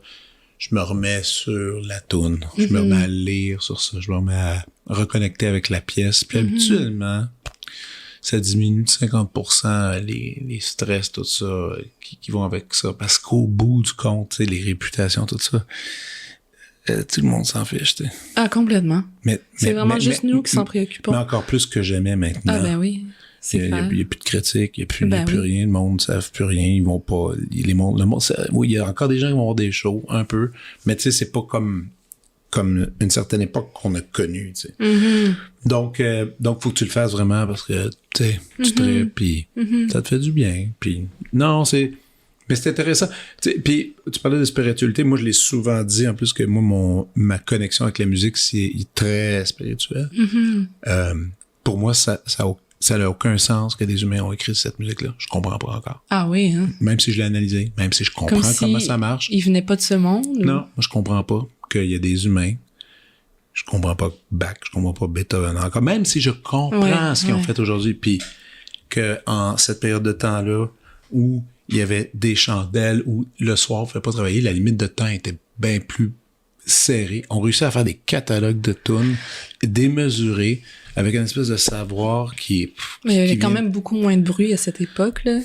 je me remets sur la toune. Je me remets à lire sur ça. Je me remets à reconnecter avec la pièce. Puis habituellement, ça diminue de 50% les stress, tout ça, qui vont avec ça. Parce qu'au bout du compte, tu sais, les réputations, tout ça... tout le monde s'en fiche, tu sais. Ah, complètement. C'est vraiment juste nous qui s'en préoccupons. Mais encore plus que jamais maintenant. Ah, ben oui. Il y a plus de critiques, il y a plus rien, le monde ne savent plus rien, ils vont pas, le monde, oui, il y a encore des gens qui vont avoir des shows, un peu, mais tu sais, c'est pas comme une certaine époque qu'on a connue, tu sais. Donc, faut que tu le fasses vraiment parce que, tu sais, tu tripes, puis ça te fait du bien, puis non, mais c'est intéressant. Puis tu parlais de spiritualité. Moi, je l'ai souvent dit, en plus que moi, ma connexion avec la musique, c'est très spirituel. Pour moi, ça n'a aucun sens que des humains ont écrit cette musique-là. Je comprends pas encore. Ah oui, hein? Même si je l'ai analysé, même si je comprends comment ça marche. Ils venaient pas de ce monde? Non, moi, je comprends pas qu'il y a des humains. Je comprends pas Bach, je comprends pas Beethoven encore. Même si je comprends ce qu'ils ont fait aujourd'hui, puis que en cette période de temps-là, où il y avait des chandelles où le soir, on ne pouvait pas travailler, la limite de temps était bien plus serrée. On réussit à faire des catalogues de tunes démesurés avec une espèce de savoir qui est... Mais il y avait quand même beaucoup moins de bruit à cette époque, là.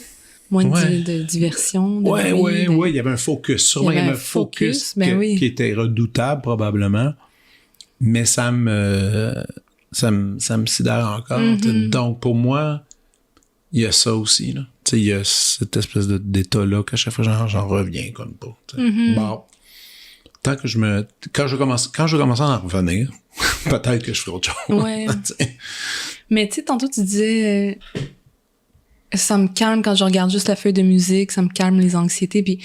moins Ouais. de diversion. De Ouais, bruit, il y avait un focus. Sûrement, il y avait un focus qui était redoutable, probablement. Mais ça me sidère encore. Mm-hmm. Donc, pour moi, il y a ça aussi, là. Tu sais, il y a cette espèce d'état-là qu'à chaque fois, j'en reviens comme pas. Mm-hmm. Bon. Tant que quand je commence à en revenir, peut-être que je ferai autre chose. Ouais. Mais tu sais, tantôt, tu disais, ça me calme quand je regarde juste la feuille de musique, ça me calme les anxiétés. Puis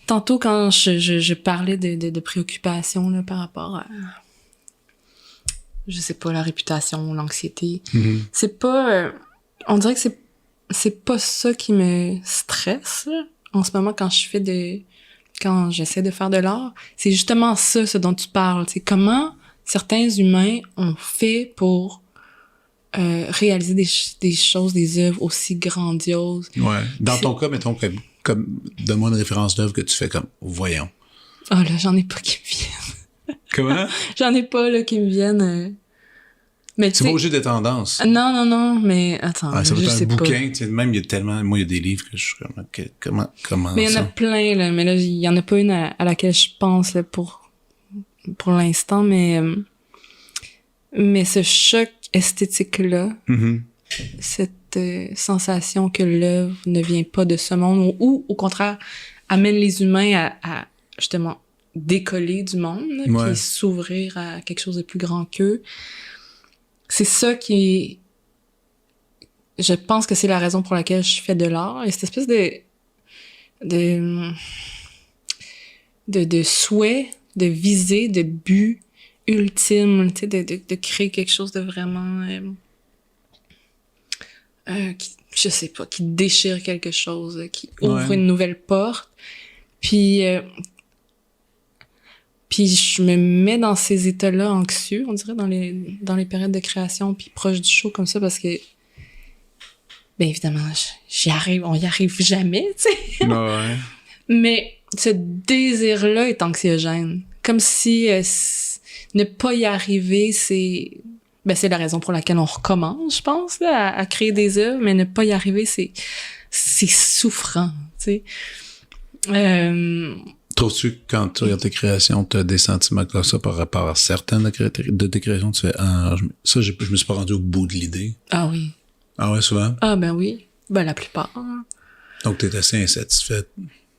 tantôt, quand je parlais de préoccupations là, par rapport à, je sais pas, la réputation, l'anxiété, c'est pas... on dirait que c'est pas ça qui me stresse, là, en ce moment, quand j'essaie de faire de l'art. C'est justement ça, ce dont tu parles. C'est comment certains humains ont fait pour réaliser des choses, des œuvres aussi grandioses. Ouais. Dans ton cas, mettons, comme donne-moi une référence d'œuvre que tu fais comme, voyons. Oh là, j'en ai pas qui me viennent. Comment? J'en ai pas, là, qui me viennent. Mais C'est pas obligé des tendances. Non, mais attends, Ça peut je être sais un pas. bouquin, tu sais, même il y a tellement, moi il y a des livres que je suis comme, ok, comment Mais il y en a ça? plein, là, mais là, il y en a pas une à laquelle je pense, là, pour l'instant, mais ce choc esthétique-là, cette sensation que l'œuvre ne vient pas de ce monde, ou au contraire, amène les humains à justement décoller du monde, là, Ouais. puis s'ouvrir à quelque chose de plus grand qu'eux. C'est ça qui... Je pense que c'est la raison pour laquelle je fais de l'art. Et cette espèce de souhait, de visée, de but ultime, tu sais, de créer quelque chose de vraiment... je sais pas, qui déchire quelque chose, qui ouvre une nouvelle porte. Puis je me mets dans ces états-là anxieux, on dirait, dans les périodes de création, puis proche du show comme ça, parce que, bien évidemment, on y arrive jamais, tu sais. Ouais. Mais ce désir-là est anxiogène. Comme si ne pas y arriver, c'est la raison pour laquelle on recommence, je pense, là, à créer des œuvres, mais ne pas y arriver, c'est souffrant, tu sais. Trouves-tu que quand tu regardes tes créations, tu as des sentiments comme ça par rapport à certaines de tes créations, tu fais, je me suis pas rendu au bout de l'idée. Ah oui. Ah ouais, souvent? Ah ben oui. Ben la plupart. Donc t'es assez insatisfaite,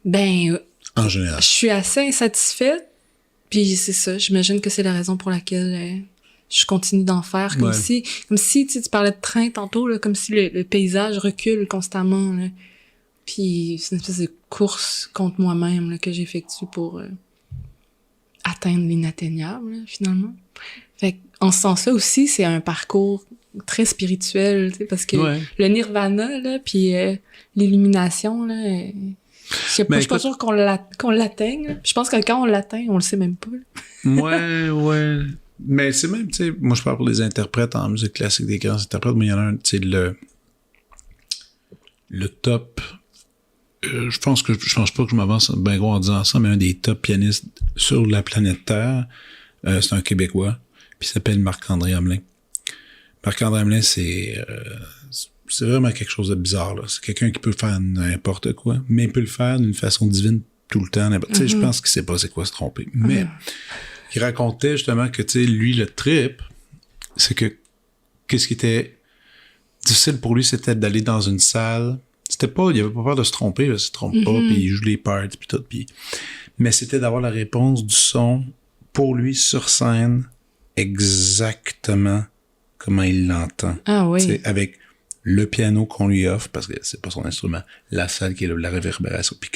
Ben, en général. je suis assez insatisfaite, puis c'est ça, j'imagine que c'est la raison pour laquelle je continue d'en faire, comme si tu parlais de train tantôt, là, comme si le paysage recule constamment, là. Puis c'est une espèce de course contre moi-même là, que j'effectue pour atteindre l'inatteignable, là, finalement. Fait en ce sens-là aussi, c'est un parcours très spirituel, tu sais, parce que le nirvana, là, puis l'illumination, là, je suis pas sûre qu'on l'atteigne. Là. Je pense que quand on l'atteint, on le sait même pas. Là. Ouais. Mais c'est même, tu sais, moi je parle pour les interprètes en musique classique, des grands interprètes, mais il y en a un, tu sais, le top... je pense pas que je m'avance bien gros en disant ça, mais un des top pianistes sur la planète Terre, c'est un Québécois, puis il s'appelle Marc-André Hamelin. Marc-André Hamelin, c'est vraiment quelque chose de bizarre, là. C'est quelqu'un qui peut faire n'importe quoi, mais il peut le faire d'une façon divine tout le temps. Tu sais, je pense qu'il sait pas c'est quoi se tromper. Mais il racontait justement que, tu sais, lui, le trip, c'est que qu'est-ce qui était difficile pour lui, c'était d'aller dans une salle. Il avait pas peur de se tromper, il se trompe pas, puis il joue les parts, puis tout, mais c'était d'avoir la réponse du son pour lui sur scène exactement comment il l'entend. Ah oui. T'sais, avec le piano qu'on lui offre, parce que c'est pas son instrument, la salle qui est la réverbération, puis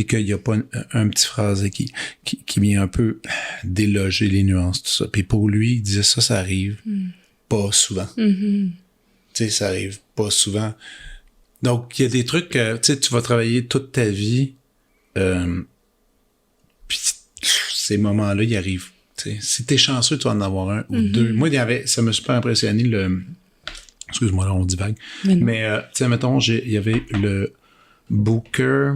qu'il y a pas un petit phrasé qui vient un peu déloger les nuances, tout ça. Puis pour lui, il disait ça arrive pas souvent. Tu sais, ça arrive pas souvent. Donc, il y a des trucs que, tu sais, tu vas travailler toute ta vie, puis ces moments-là, ils arrivent. T'sais. Si t'es chanceux, tu vas en avoir un ou deux. Moi, ça m'a super impressionné, excuse-moi, là, on divague. Mais tu sais, mettons, il y avait le Booker,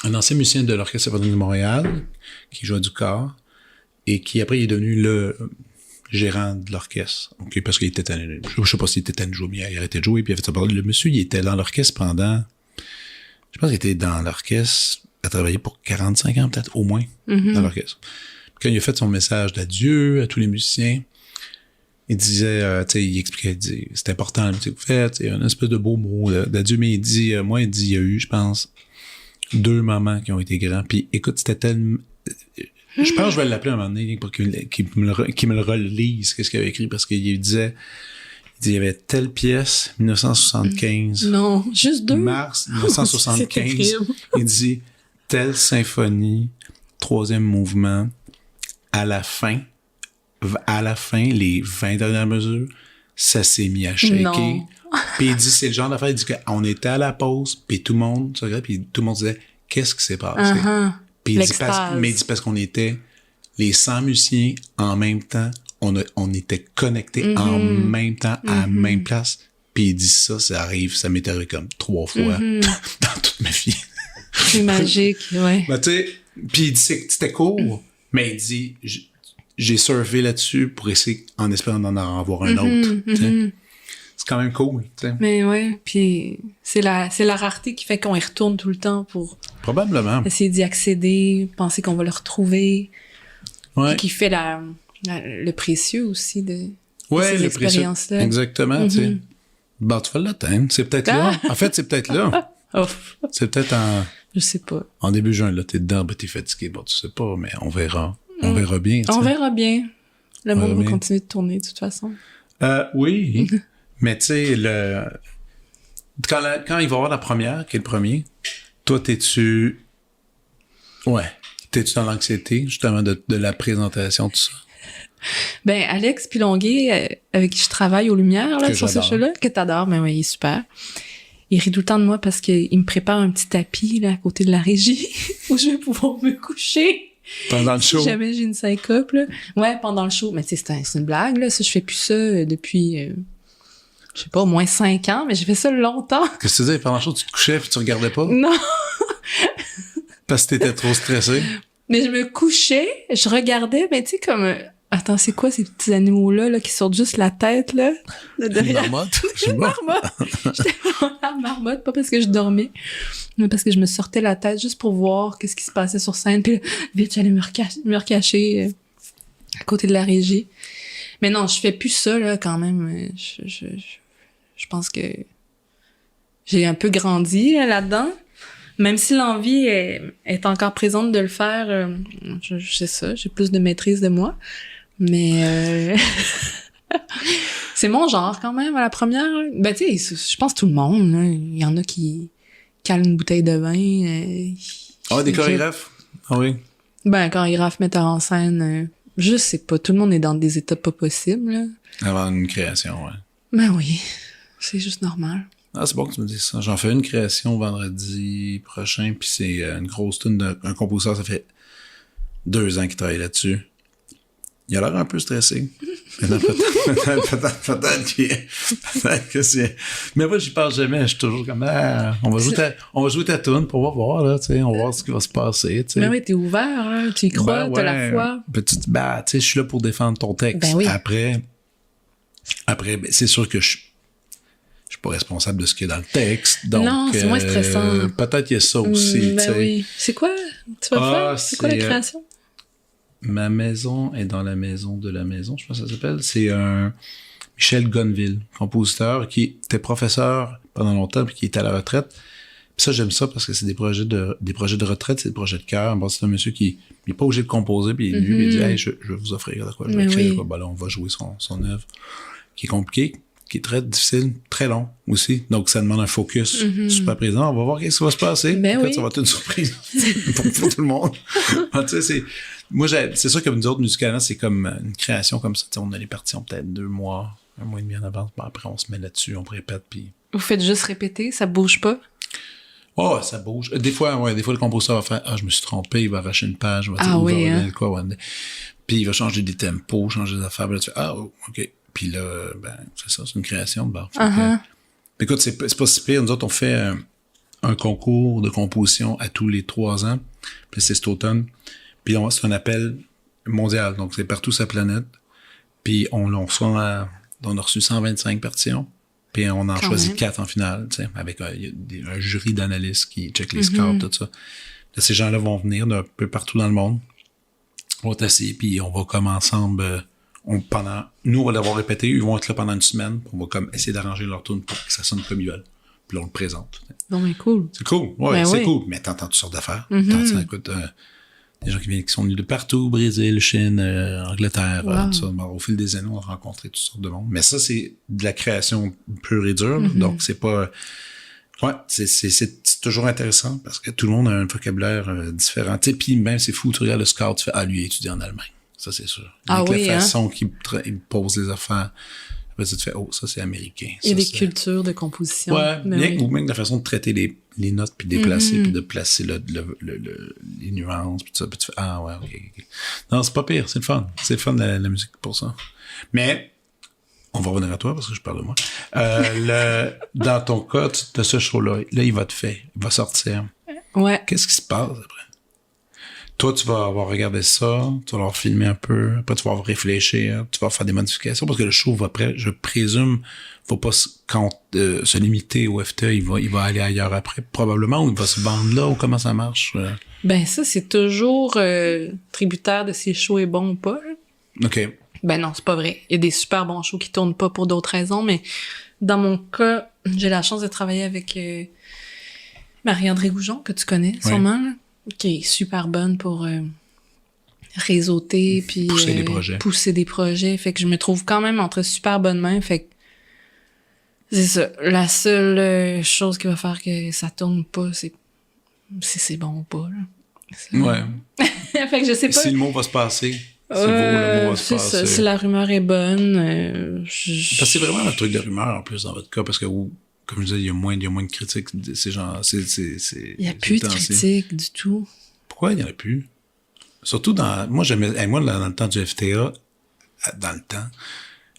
un ancien musicien de l'Orchestre symphonique de Montréal, qui jouait du corps, et qui, après, il est devenu gérant de l'orchestre. OK, parce qu'il était tanné. Je sais pas s'il était tanné de jouer, mais il arrêtait de jouer, puis il avait fait ça. Le monsieur, il était dans l'orchestre pendant... Je pense qu'il était dans l'orchestre, il a travaillé pour 45 ans peut-être, au moins, dans l'orchestre. Puis quand il a fait son message d'adieu à tous les musiciens, il disait, tu sais, il expliquait, il disait, c'est important, ce que vous faites, c'est un espèce de beau mot d'adieu, mais il dit, il y a eu, je pense, 2 moments qui ont été grands. Puis écoute, c'était tellement... Je pense que je vais l'appeler un moment donné pour qu'il me le relise, qu'est-ce qu'il avait écrit, parce qu'il disait, il y avait telle pièce, 1975. Non, juste 2. Mars 1975. Il dit, telle symphonie, 3e mouvement, à la fin, les 20 dernières mesures, ça s'est mis à shaker. Puis il dit, c'est le genre d'affaire, il dit qu'on était à la pause, puis tout le monde se regardait, puis tout le monde disait, qu'est-ce qui s'est passé? Puis il dit parce qu'on était les 100 musiciens en même temps, on était connectés en même temps, à la même place. Puis il dit ça arrive, ça m'est arrivé comme 3 fois dans toute ma vie. C'est magique, ouais. Ben, tu sais, puis il dit c'était court, mais il dit, j'ai surfé là-dessus pour essayer, en espérant d'en avoir un autre. C'est quand même cool, tu sais. Mais ouais, puis c'est la rareté qui fait qu'on y retourne tout le temps pour probablement essayer d'y accéder, penser qu'on va le retrouver. Ouais. Puis qui fait le précieux aussi de ouais, ces expériences-là. Exactement, tu sais. Ben, tu vas l'atteindre. C'est peut-être là. En fait, c'est peut-être là. C'est peut-être je sais pas. En début juin, là, t'es dedans, ben, t'es fatigué. Bon, tu sais pas, mais on verra. On verra bien. On verra bien. Le monde va continuer de tourner, de toute façon. Oui. Mais tu sais, quand il va y avoir la première, qui est le premier, toi, t'es-tu dans l'anxiété, justement, de la présentation, tout ça? Ben, Alex Pilonguet, avec qui je travaille aux Lumières, là, sur ce show-là, que t'adores, mais ouais, il est super. Il rit tout le temps de moi parce qu'il me prépare un petit tapis, là, à côté de la régie, où je vais pouvoir me coucher. Pendant le show? Si jamais j'ai une syncope, là. Ouais, pendant le show. Mais tu sais, c'est une blague, là. Ça, je fais plus ça depuis... je sais pas, au moins 5 ans, mais j'ai fait ça longtemps. Qu'est-ce que tu disais? Pendant le show, tu te couchais puis tu regardais pas? Non. Parce que t'étais trop stressé? Mais je me couchais, je regardais, mais tu sais, comme... Attends, c'est quoi ces petits animaux-là là, qui sortent juste la tête, là? De derrière? Une marmotte? Une marmotte! J'étais vraiment la marmotte, pas parce que je dormais, mais parce que je me sortais la tête juste pour voir qu'est-ce qui se passait sur scène. Puis là, vite, j'allais me recacher à côté de la régie. Mais non, je fais plus ça, là, quand même. Je pense que j'ai un peu grandi là-dedans. Même si l'envie est encore présente de le faire, je sais ça, j'ai plus de maîtrise de moi. Mais c'est mon genre quand même à la première. Ben tu sais, je pense tout le monde. Là. Il y en a qui calent une bouteille de vin. Des chorégraphes? Ah oui. Ben chorégraphe, metteur en scène, je sais pas. Tout le monde est dans des étapes pas possibles. Là. Avant une création, ouais. Ben oui, c'est juste normal. Ah, c'est bon que tu me dises ça. J'en fais une création vendredi prochain, puis c'est une grosse tune d'un compositeur, ça fait 2 ans qu'il travaille là-dessus. Il a l'air un peu stressé. Peut-être que c'est... Mais moi, j'y pense jamais. Je suis toujours comme, on va jouer ta tune pour voir, là, tu sais, on va voir ce qui va se passer, tu sais. Mais oui, t'es ouvert, là, tu y crois, t'as la foi. Tu sais, je suis là pour défendre ton texte. Ben oui. Après, ben, c'est sûr que je suis pas responsable de ce qu'il y a dans le texte. Donc, non, c'est moins stressant. Peut-être qu'il y a ça aussi, tu sais. Oui. C'est quoi? Tu vas faire? C'est quoi la création? Ma maison est dans la maison de la maison, je pense que ça s'appelle. C'est un Michel Gonville, compositeur, qui était professeur pendant longtemps puis qui est à la retraite. Puis ça, j'aime ça parce que c'est des projets de retraite, c'est des projets de cœur. Bon, c'est un monsieur qui n'est pas obligé de composer, puis lui, il dit, hey, je vais vous offrir de quoi, je vais écrire de quoi. Ben là, on va jouer son œuvre, qui est compliqué, qui est très difficile, très long aussi. Donc, ça demande un focus super présent. On va voir qu'est-ce qui va se passer. En fait, ça va être une surprise pour tout le monde. Tu sais, c'est sûr que nous autres, musicalement, c'est comme une création comme ça. T'sais, on a les parties, peut-être 2 mois, 1 mois et demi en avance. Bon, après, on se met là-dessus, on répète, puis... Vous faites juste répéter, ça bouge pas? Oh, ça bouge. Des fois, le compositeur va faire, je me suis trompé, il va arracher une page, il va dire, puis il va changer des tempos, changer des affaires, là, tu fais, OK. Puis là, ben, c'est ça, c'est une création de bord. Écoute, c'est pas si pire. Nous autres, on fait un concours de composition à tous les 3 ans. Puis c'est cet automne. Puis c'est un appel mondial. Donc, c'est partout sur la planète. Puis on a reçu 125 partitions. Puis on en choisit 4 en finale, tu sais, avec un jury d'analystes qui check les scores, tout ça. Là, ces gens-là vont venir d'un peu partout dans le monde. On va t'asseoir, puis on va comme ensemble... nous, on va l'avoir répété, ils vont être là pendant une semaine. On va comme essayer d'arranger leur tourne pour que ça sonne comme ils veulent. Puis là, on le présente. Bon, mais cool. C'est cool, c'est cool. Mais t'entends toutes sortes d'affaires. Écoute, des gens qui sont venus de partout, Brésil, Chine, Angleterre, tout ça. Bon, au fil des années, on a rencontré toutes sortes de monde. Mais ça, c'est de la création pure et dure. Donc, c'est pas... Ouais, c'est toujours intéressant parce que tout le monde a un vocabulaire différent. Tu sais, puis même, c'est fou, tu regardes le scout, tu fais « Ah, lui, il étudie en Allemagne. » Ça, c'est sûr. Avec la façon qu'il pose les affaires... Après, tu fais, oh, ça, c'est américain. Il y a des cultures de composition. Ouais, ou même la façon de traiter les notes, puis de déplacer, puis de placer les nuances, puis tout ça. Puis tu fais, ah, ouais, ok. Non, c'est pas pire, c'est le fun. C'est le fun, la musique, pour ça. Mais, on va revenir à toi, parce que je parle de moi. Dans ton cas, tu as ce show-là. Là, il va sortir. Ouais. Qu'est-ce qui se passe après? Toi, tu vas avoir regardé ça, tu vas leur filmer un peu, après tu vas réfléchir, tu vas faire des modifications, parce que le show va je présume, faut pas se limiter au FTA, il va aller ailleurs après, probablement, ou il va se vendre là, ou comment ça marche? Ben ça, c'est toujours tributaire de si le show est bon ou pas. OK. Ben non, c'est pas vrai. Il y a des super bons shows qui tournent pas pour d'autres raisons, mais dans mon cas, j'ai la chance de travailler avec Marie-André Goujon, que tu connais sûrement, là, qui est super bonne pour réseauter puis pousser des projets. Fait que je me trouve quand même entre super bonnes mains. Fait que c'est ça. La seule chose qui va faire que ça tourne pas, c'est si c'est bon ou pas. Là. Ouais. Fait que je sais pas. Si le mot va se passer. Le mot va se passer. Ça, si la rumeur est bonne. Parce que c'est vraiment un truc de rumeur en plus dans votre cas, parce que comme je disais, il y a moins de critiques. Ces gens, il n'y a plus de critiques du tout. Pourquoi il n'y en a plus? Surtout dans le temps du FTA,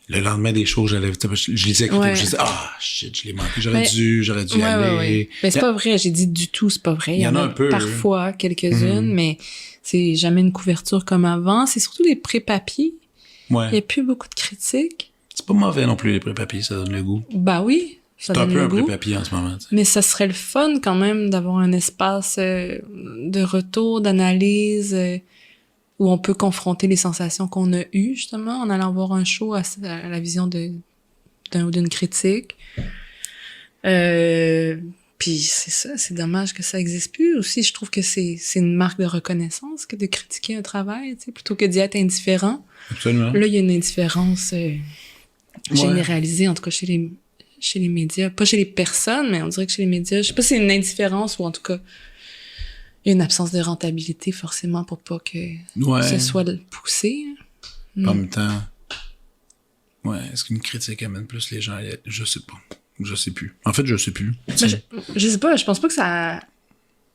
le lendemain des shows, je les ai écoutés, je disais, shit, je l'ai manqué, j'aurais dû aller. Ouais. Mais c'est pas vrai, j'ai dit du tout, c'est pas vrai. Il y en a un peu. Parfois, quelques-unes, mais c'est jamais une couverture comme avant. C'est surtout les pré-papiers. Ouais. Il n'y a plus beaucoup de critiques. C'est pas mauvais non plus, les pré-papiers, ça donne le goût. Bah oui. C'est un peu un pré-papier en ce moment. T'sais. Mais ça serait le fun quand même d'avoir un espace de retour, d'analyse, où on peut confronter les sensations qu'on a eues, justement, en allant voir un show à la vision d'un ou d'une critique. Puis c'est ça, c'est dommage que ça existe plus. Aussi, je trouve que c'est une marque de reconnaissance que de critiquer un travail, tu sais, plutôt que d'y être indifférent. Absolument. Là, il y a une indifférence généralisée, en tout cas chez les médias. Pas chez les personnes, mais on dirait que chez les médias, je sais pas si c'est une indifférence ou en tout cas il y a une absence de rentabilité forcément pour pas que ce soit poussé. En même temps, est-ce qu'une critique amène plus les gens? Je sais pas. Je sais plus. En fait, je sais plus. Ben, je sais pas, je pense pas que ça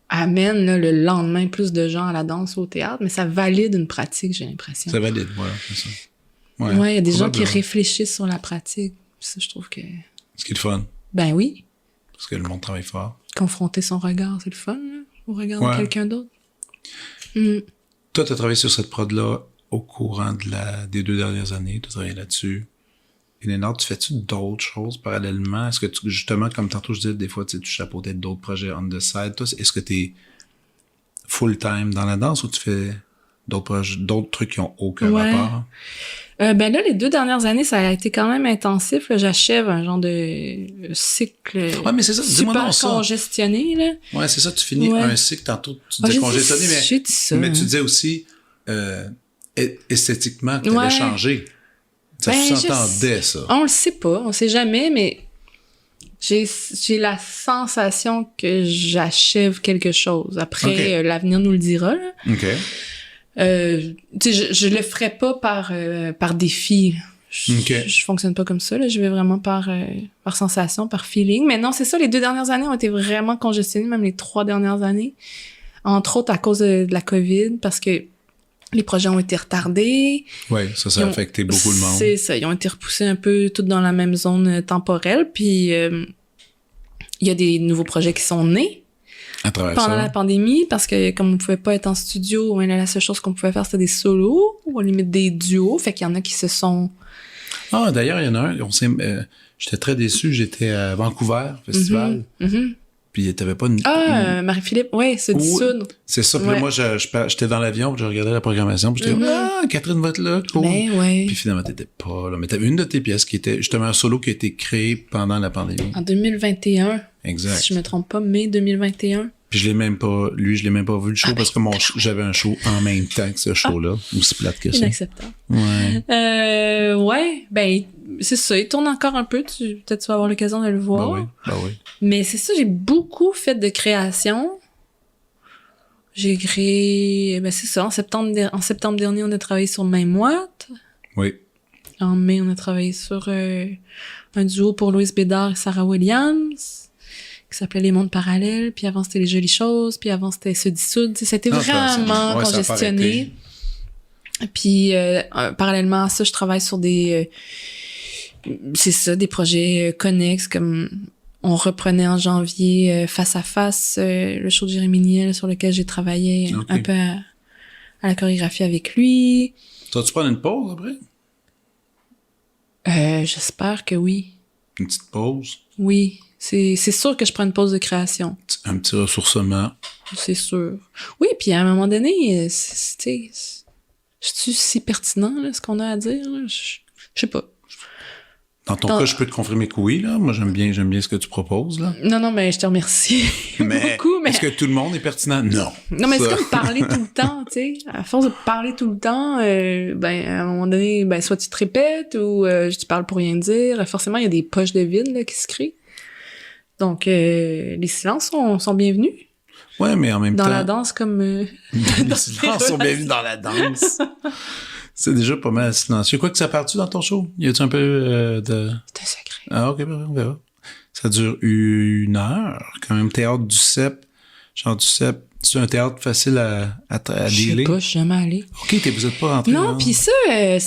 amène là, le lendemain plus de gens à la danse ou au théâtre, mais ça valide une pratique, j'ai l'impression. Ça valide, voilà, c'est ça. Ouais, il y a des gens qui réfléchissent sur la pratique. Ça, je trouve que... Ce qui est le fun. Ben oui. Parce que le monde travaille fort. Confronter son regard, c'est le fun, là, au regard de quelqu'un d'autre. Toi, tu as travaillé sur cette prod-là au courant des 2 dernières années. Tu as travaillé là-dessus. Inénard, tu fais-tu d'autres choses parallèlement? Est-ce que justement, comme tantôt je disais, des fois, tu chapeautais d'autres projets on the side. Toi, est-ce que tu es full-time dans la danse ou tu fais d'autres trucs qui ont aucun rapport? Ben là, les 2 dernières années, ça a été quand même intensif. Là. J'achève un genre de cycle mais c'est ça. super congestionné. Là. Ouais, c'est ça. Tu finis un cycle tantôt. Tu disais congestionné, mais tu disais aussi esthétiquement que tu allais changer. Ça s'entendait, ça. On le sait pas. On sait jamais, mais j'ai la sensation que j'achève quelque chose. Après, l'avenir nous le dira. Là. OK. Je le ferai pas par défi. Je fonctionne pas comme ça, là. Je vais vraiment par sensation, par feeling. Mais non, c'est ça, les 2 dernières années ont été vraiment congestionnées, même les 3 dernières années. Entre autres à cause de la COVID, parce que les projets ont été retardés. Oui, ça a affecté beaucoup de monde. C'est ça, ils ont été repoussés un peu tous dans la même zone temporelle. Puis il y a des nouveaux projets qui sont nés. À travers pendant ça. la pandémie, parce que comme on pouvait pas être en studio, la seule chose qu'on pouvait faire, c'était des solos, ou à la limite des duos. Fait qu'il y en a qui se sont... Ah, d'ailleurs, il y en a un, j'étais très déçu, j'étais à Vancouver, festival, puis t'avais pas une... Marie-Philippe, ouais, c'est du Sud. C'est ça, puis là, Ouais. moi, j'étais dans l'avion, puis je regardais la programmation, puis j'étais Catherine va être là, cool. Ben ouais. Puis finalement, t'étais pas là. Mais t'avais une de tes pièces qui était justement un solo qui a été créé pendant la pandémie. En 2021, Exact. si je me trompe pas, mai 2021. Puis je l'ai même pas vu le show parce que j'avais un show en même temps que ce show-là. Aussi plate que ça. Inacceptable. Ouais. Ouais, ben c'est ça. Il tourne encore un peu. Peut-être tu vas avoir l'occasion de le voir. Bah oui. Mais c'est ça, j'ai beaucoup fait de création. J'ai créé... Ben c'est ça, en septembre dernier, on a travaillé sur Main Moite. Oui. En mai, on a travaillé sur un duo pour Louise Bédard et Sarah Williams, qui s'appelait Les Mondes Parallèles. Puis avant, c'était Les Jolies Choses. Puis avant, c'était Se dissoudre. C'était vraiment congestionné. Puis parallèlement à ça, je travaille sur des projets connexes, comme on reprenait en janvier Face à Face, le show de Jérémy Niel sur lequel j'ai travaillé un peu à la chorégraphie avec lui. Toi, tu prends une pause après? J'espère que oui. Une petite pause? Oui. C'est sûr que je prends une pause de création. Un petit ressourcement. C'est sûr. Oui, puis à un moment donné, c'est si pertinent, là, ce qu'on a à dire? Là? Je sais pas. Dans ton cas, je peux te confirmer que oui, là. Moi, j'aime bien ce que tu proposes, là. Non, mais je te remercie beaucoup. Mais est-ce que tout le monde est pertinent? Non. Non, mais c'est comme parler tout le temps, tu sais. À force de parler tout le temps, à un moment donné, soit tu te répètes ou tu parles pour rien dire. Forcément, il y a des poches de vide là, qui se créent. Donc, les silences sont bienvenus. Ouais, mais en même temps... Dans la danse, comme... les silences sont bienvenus dans la danse. C'est déjà pas mal silencieux. Quoi que ça part-tu dans ton show? Y a-tu un peu de... C'est un secret. Ah, ok, on verra. Ça dure 1 heure. Quand même, théâtre du CEP. Genre du CEP. C'est un théâtre facile à Je dealer? sais pas, je suis jamais allée. Ok, vous êtes pas rentré. Non, puis ça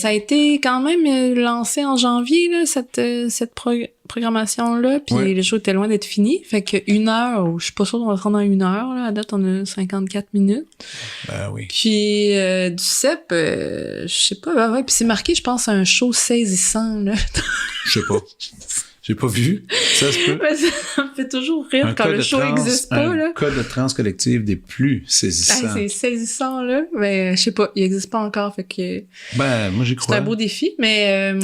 a été quand même lancé en janvier, là, cette programmation-là, puis Ouais. le show était loin d'être fini. Fait que 1 heure, je suis pas sûre qu'on va se rendre en 1 heure, là. À date, on a 54 minutes. Ben oui. Puis du CEP, je sais pas, ouais, puis c'est marqué, je pense, un show saisissant, là. Je sais pas. J'ai pas vu. Ça se peut. Ça me fait toujours rire quand le show n'existe pas, là. Un code de trans collective des plus saisissants. C'est saisissant, là. Mais je sais pas, il existe pas encore, fait que... Ben, moi, j'y crois. C'est un beau défi, mais...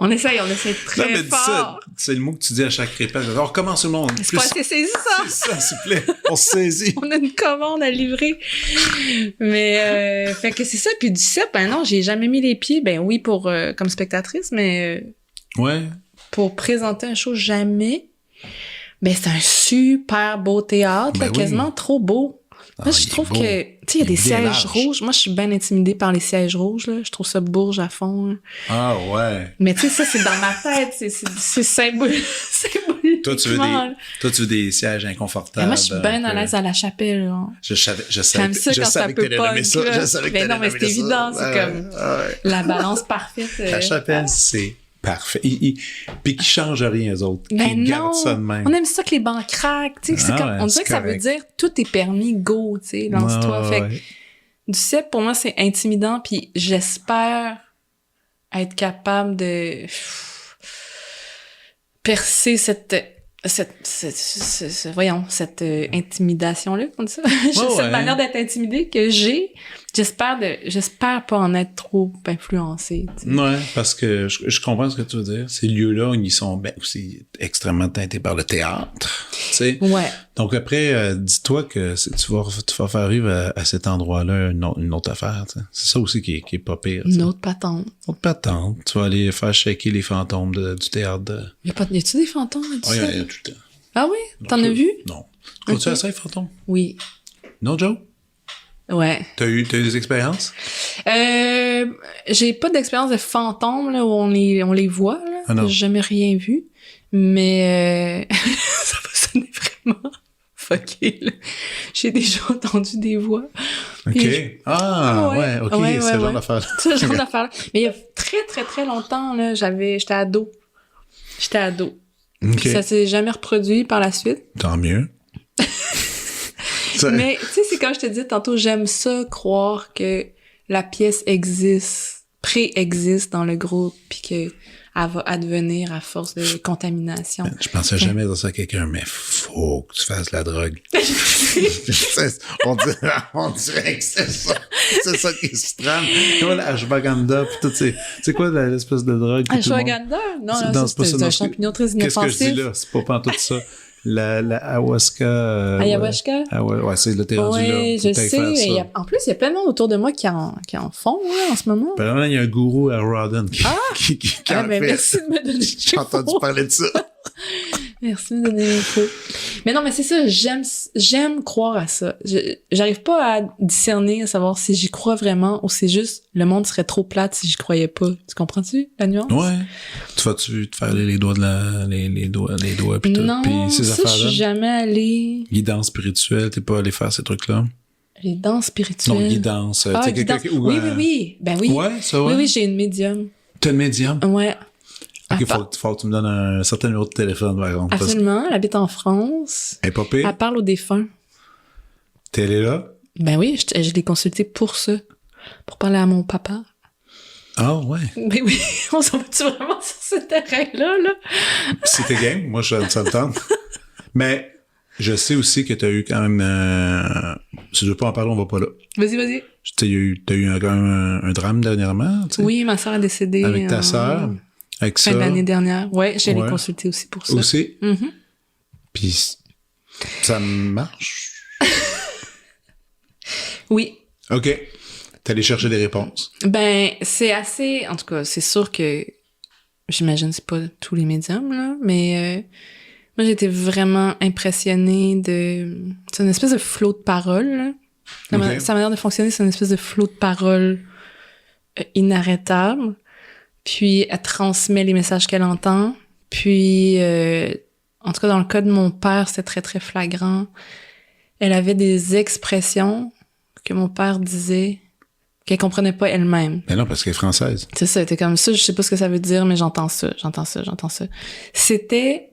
On essaye très mais fort. Ça, c'est le mot que tu dis à chaque répète. Alors, recommence le monde. C'est pas assez saisissant. C'est ça, s'il vous plaît. On se saisit. On a une commande à livrer. Mais, fait que c'est ça. Puis du CEP, non, j'ai jamais mis les pieds. Ben oui, comme spectatrice, mais Ouais. pour présenter un show, jamais. Ben c'est un super beau théâtre, Ben là, oui. quasiment trop beau. Moi, je trouve que, tu sais, il y a des sièges rouges. Moi, je suis bien intimidée par les sièges rouges, là. Je trouve ça bourge à fond, là. Ah, ouais. Mais tu sais, ça, c'est dans ma tête. C'est symbolique. Toi, tu veux des sièges inconfortables. Moi, je suis bien à l'aise à la chapelle, là. Je savais J'aime ça quand ça peut pas. Je savais que mais non, mais c'est évident. C'est comme la balance parfaite. La chapelle, c'est parfait. Puis qui change rien, eux autres. Ben Qui non, gardent ça de même. on aime ça que les bancs craquent. Tu sais, c'est comme, on dirait que ça veut dire tout est permis, go, tu sais, lance-toi. Fait que du CEP, pour moi, c'est intimidant, puis j'espère être capable de percer cette intimidation-là, on dit ça. Cette manière d'être intimidée que j'ai. J'espère pas en être trop influencée. Tu sais. Ouais, parce que je comprends ce que tu veux dire. Ces lieux-là, ils sont aussi extrêmement teintés par le théâtre. Tu sais. Ouais. Donc après, dis-toi que tu vas faire vivre à cet endroit-là une autre affaire. Tu sais. C'est ça aussi qui est pas pire. Une autre patente. Une autre patente. Tu vas aller faire shaker les fantômes du théâtre. Y a-tu des fantômes là-dessus? Oui, il y a tout le temps. Ah oui? T'en as vu? Non. Crois-tu à ça, les fantômes? Oui. Non, Joe? Ouais. T'as eu des expériences? J'ai pas d'expérience de fantômes là, où on les voit. Là. Ah non. J'ai jamais rien vu. Mais ça va sonner vraiment fucké. Là. J'ai déjà entendu des voix. OK. Puis ouais, OK, ouais, c'est le genre ouais. d'affaire. C'est le genre d'affaire. Mais il y a très, très, très longtemps, là, j'étais ado. OK. Puis ça s'est jamais reproduit par la suite. Tant mieux. Mais, tu sais, c'est comme je te disais tantôt, j'aime ça, croire que la pièce existe, préexiste dans le groupe, puis que elle va advenir à force de contamination. Je pensais jamais dire ça à quelqu'un, mais faut que tu fasses de la drogue. on dirait que c'est ça. C'est ça qui se trame. Comme la ashwagandha, pis tout, c'est quoi l'espèce de drogue? Ashwagandha? Non, là, c'est un champignon très inoffensif. Qu'est-ce que je dis là? C'est pas tout ça. La ayahuasca. Ayahuasca? Ouais, c'est là, t'es rendu là. Oui, je sais. En plus, il y a plein de monde autour de moi qui en font, là, en ce moment. Apparemment, il y a un gourou à Rawdon qui en fait. Merci de me donner J'ai entendu parler de ça. Merci de me donner l'info. Mais non, mais c'est ça, j'aime croire à ça. J'arrive pas à discerner, à savoir si j'y crois vraiment ou c'est juste le monde serait trop plate si j'y croyais pas. Tu comprends-tu la nuance? Ouais. Tu vas-tu te faire les doigts les doigts pis tout. Non, pis ces ça, affaires-là. je suis jamais allée. Guidance spirituelle, t'es pas allé faire ces trucs-là? Les danses spirituelles. Non, guidance. Ah, guidance. Oui. Ben oui. Ouais, ça va. Oui, j'ai une médium. T'as une médium? Ouais. Ok, faut que tu me donnes un certain numéro de téléphone, par exemple. Absolument. Elle habite en France. Elle est pas pire? Elle parle aux défunts. T'es allé là? Ben oui, je l'ai consultée pour ça. Pour parler à mon papa. Ah, ouais. Ben oui, on s'en va-tu vraiment sur ce terrain-là, là? C'était game. Moi, ça me tente. Mais je sais aussi que t'as eu quand même... si je veux pas en parler, on va pas là. Vas-y. T'as eu un drame dernièrement, tu sais? Oui, ma sœur est décédée. Avec ta sœur. Avec fin ça. de l'année dernière. Ouais, je l'ai Ouais. consultée aussi pour ça. Aussi? Mhm. Puis ça marche? Oui. OK. T'es allé chercher des réponses. Ben, c'est assez... En tout cas, c'est sûr que... J'imagine que c'est pas tous les médiums, là, mais... moi, j'étais vraiment impressionnée de... C'est une espèce de flot de parole, là. Okay. Sa manière de fonctionner, c'est une espèce de flot de parole inarrêtable. Puis, elle transmet les messages qu'elle entend. Puis, en tout cas, dans le cas de mon père, c'était très, très flagrant. Elle avait des expressions que mon père disait qu'elle comprenait pas elle-même. Mais non, parce qu'elle est française. C'est ça, c'était comme ça, je sais pas ce que ça veut dire, mais j'entends ça. C'était...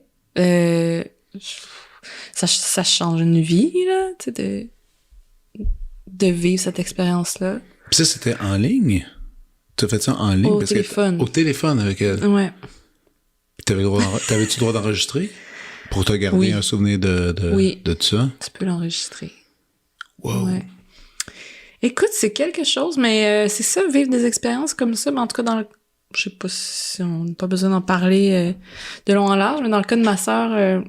ça change une vie, là, tu sais, de vivre cette expérience-là. Puis ça, c'était en ligne? Tu as fait ça en ligne? Au téléphone. Au téléphone avec elle? Ouais. Puis t'avais-tu le droit d'enregistrer? Pour te garder Oui. un souvenir de tout ça? Tu peux l'enregistrer. Wow. Ouais. Écoute, c'est quelque chose, mais c'est ça, vivre des expériences comme ça, mais en tout cas, je sais pas si on n'a pas besoin d'en parler de long en large, mais dans le cas de ma sœur,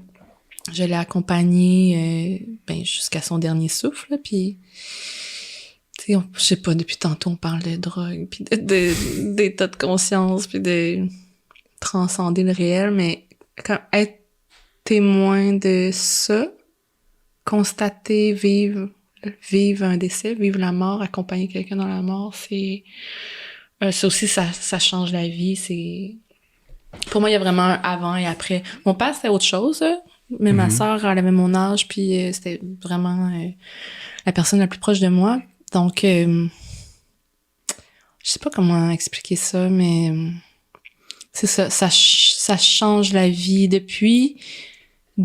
je l'ai accompagnée jusqu'à son dernier souffle, là, puis tu sais, je sais pas, depuis tantôt on parle de drogue, puis d'état de conscience, puis de transcender le réel, mais quand être témoin de ça, constater, vivre un décès, vivre la mort, accompagner quelqu'un dans la mort, c'est ça aussi, ça change la vie. C'est pour moi, il y a vraiment un avant et après. Mon père, c'était autre chose, mais ma sœur, elle avait mon âge, puis c'était vraiment la personne la plus proche de moi. Donc, je sais pas comment expliquer ça, mais c'est ça, ça change la vie depuis,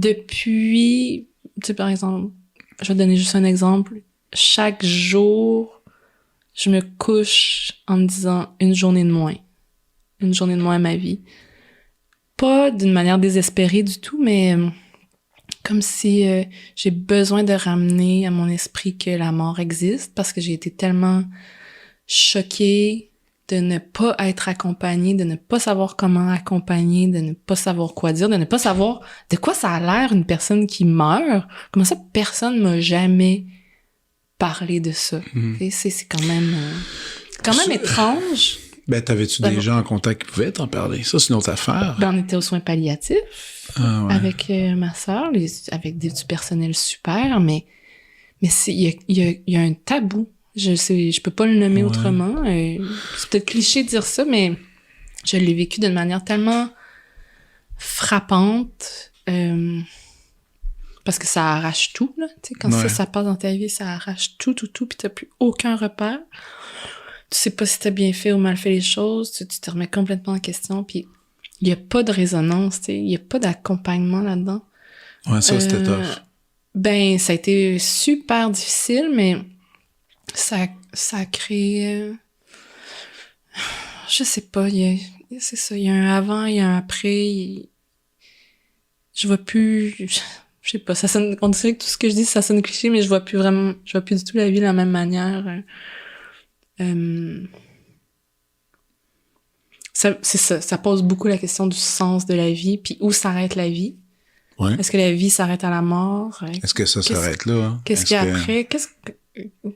tu sais, par exemple, je vais te donner juste un exemple. Chaque jour, je me couche en me disant une journée de moins à ma vie. Pas d'une manière désespérée du tout, mais comme si j'ai besoin de ramener à mon esprit que la mort existe parce que j'ai été tellement choquée de ne pas être accompagnée, de ne pas savoir comment accompagner, de ne pas savoir quoi dire, de ne pas savoir de quoi ça a l'air une personne qui meurt. Comment ça, personne m'a jamais parlé de ça. C'est quand même étrange. Ben, t'avais-tu des gens en contact qui pouvaient t'en parler? Ça, c'est une autre affaire. Ben, on était aux soins palliatifs avec ma sœur, avec du personnel super, mais il y a un tabou. Je peux pas le nommer autrement. C'est peut-être cliché de dire ça, mais je l'ai vécu d'une manière tellement frappante parce que ça arrache tout, là. Tu sais, quand ça passe dans ta vie, ça arrache tout, puis t'as plus aucun repère. Tu sais pas si t'as bien fait ou mal fait les choses, tu te remets complètement en question, puis il y a pas de résonance, tu sais. Il y a pas d'accompagnement là-dedans. Ouais, ça, c'était tough. Ben, ça a été super difficile, mais ça a créé... je sais pas, c'est ça, il y a un avant, il y a un après, je vois plus... Je sais pas, ça sonne... On dirait que tout ce que je dis, ça sonne cliché, mais je vois plus du tout la vie de la même manière. C'est ça, ça pose beaucoup la question du sens de la vie, puis où s'arrête la vie. Ouais. Est-ce que la vie s'arrête à la mort? Est-ce que ça s'arrête là? Hein? Qu'est-ce qu'il y a après?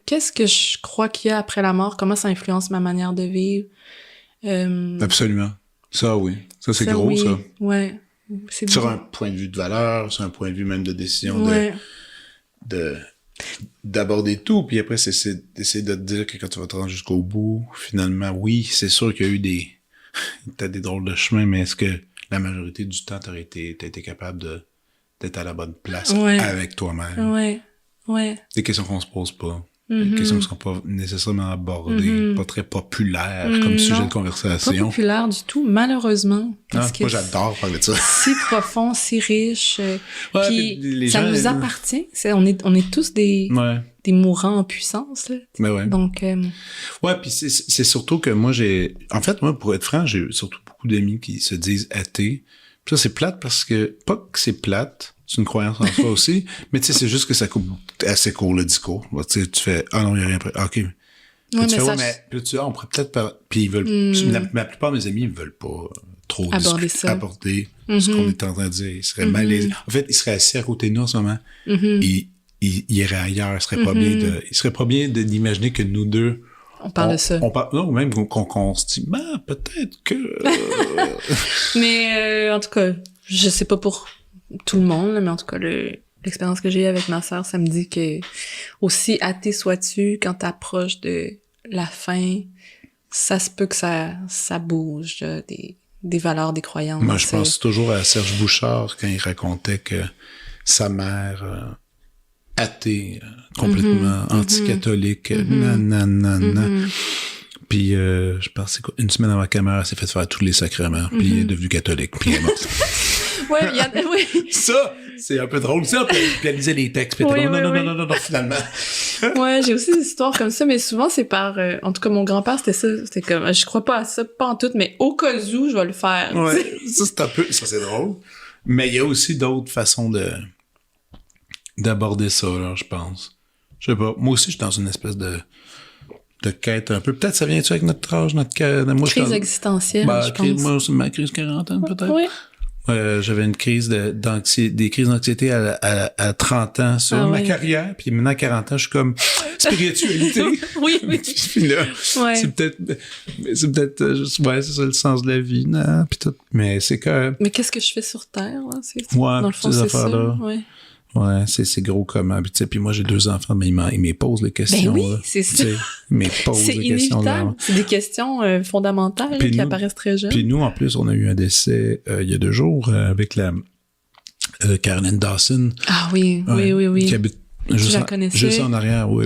Qu'est-ce que je crois qu'il y a après la mort? Comment ça influence ma manière de vivre? Absolument. Ça, oui. Ça, c'est gros, oui. ça. Ouais. C'est sur bien. un point de vue de valeur, sur un point de vue même de décision Ouais. d'aborder tout. Puis après, c'est d'essayer de te dire que quand tu vas te rendre jusqu'au bout, finalement, oui, c'est sûr qu'il y a eu t'as des drôles de chemins, mais est-ce que la majorité du temps, t'as été capable d'être à la bonne place avec toi-même? Ouais. Ouais. Des questions qu'on se pose pas. Des questions qui sont pas nécessairement abordées, pas très populaires comme sujet de conversation. Pas populaire du tout, malheureusement. Parce que moi, j'adore parler de ça. Si profond, si riche. Ouais, puis ça nous appartient. On est tous des mourants en puissance, là. Mais ouais. Donc, ouais, puis c'est surtout que moi, en fait, moi, pour être franc, j'ai surtout beaucoup d'amis qui se disent athées. Puis ça, c'est plate parce que, pas que c'est plate, c'est une croyance en soi aussi, mais tu sais, c'est juste que ça coupe assez court le discours. Tu sais, tu fais, ah non, il n'y a rien après. Ah, OK. Puis ouais, tu fais, ça, mais puis tu on pourrait peut-être puis ils veulent, la plupart de mes amis, ils veulent pas trop aborder ce qu'on est en train de dire. Ils seraient malaisés. En fait, ils seraient assis à côté de nous en ce moment. Ils iraient ailleurs. Il serait pas bien d'imaginer que nous deux, on parle de ça. Non, même qu'on se dit, ben, peut-être que... Mais en tout cas, je sais pas pour tout le monde, là, mais en tout cas, l'expérience que j'ai eue avec ma sœur, ça me dit que aussi athée sois-tu, quand t'approches de la fin, ça se peut que ça bouge, là, des valeurs, des croyances. Moi, je pense toujours à Serge Bouchard quand il racontait que sa mère... athée, complètement anti-catholique, Puis, je pense, c'est quoi, une semaine avant la caméra, elle s'est fait faire tous les sacrements, puis elle est devenue catholique, puis elle est morte. Oui. Ça, c'est un peu drôle, ça, puis elle lisait les textes, puis elle était non, finalement. Ouais, j'ai aussi des histoires comme ça, mais souvent, c'est par... en tout cas, mon grand-père, c'était ça. C'était comme, je crois pas à ça, pas en tout, mais au cas où, je vais le faire. Ouais, ça, c'est un peu... Ça, c'est drôle. Mais il y a aussi d'autres façons d'aborder ça, là, je pense. Je sais pas. Moi aussi, je suis dans une espèce de quête un peu. Peut-être ça vient-tu avec notre âge, moi, crise existentielle, je pense. Moi, c'est ma crise quarantaine, peut-être. Oui. J'avais une crise des crises d'anxiété à 30 ans sur ma carrière, puis maintenant à 40 ans, je suis comme spiritualité. oui. Puis là, c'est peut-être c'est ça le sens de la vie, non, puis tout. Mais c'est que... Mais qu'est-ce que je fais sur Terre, là? Dans le fond, c'est ça. Ouais. Ouais, c'est gros comment. Puis moi, j'ai 2 enfants, mais ils me posent les questions. Ben oui, là. c'est ça. Ils me posent c'est les questions. inévitable. C'est des questions fondamentales qui apparaissent très jeunes. Puis nous, en plus, on a eu un décès il y a 2 jours avec la Caroline Dawson. Ah oui. Qui habite juste en arrière. Oui,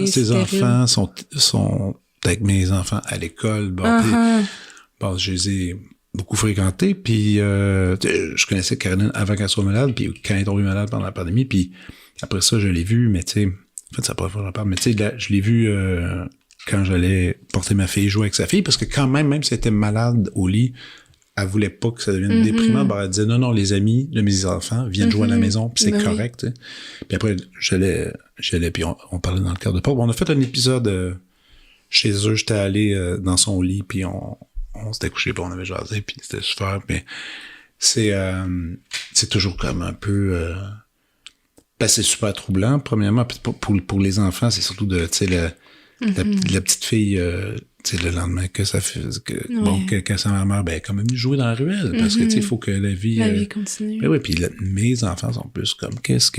ses enfants sont avec mes enfants à l'école. Bon, je les ai beaucoup fréquenté, puis je connaissais Caroline avant qu'elle soit malade, puis quand elle est tombée malade pendant la pandémie, puis après ça, je l'ai vue, mais tu sais, en fait, ça pourrait faire j'en parle, mais tu sais, je l'ai vue quand j'allais porter ma fille jouer avec sa fille, parce que quand même si elle était malade au lit, elle voulait pas que ça devienne déprimant, ben, elle disait non, les amis de mes enfants viennent jouer à la maison, puis c'est correct, tu sais. Puis après, j'allais, puis on parlait dans le cadre de pop. On a fait un épisode chez eux, j'étais allé dans son lit, puis on s'était couché, puis on avait jasé, puis c'était super, mais c'est toujours comme un peu... c'est super troublant, premièrement, puis pour les enfants, c'est surtout de, tu sais, la petite fille, tu sais, le lendemain que ça fait... quand sa mère, ben, quand même jouer dans la ruelle, parce que, tu sais, il faut que la vie continue. Ben oui, puis mes enfants sont plus comme, qu'est-ce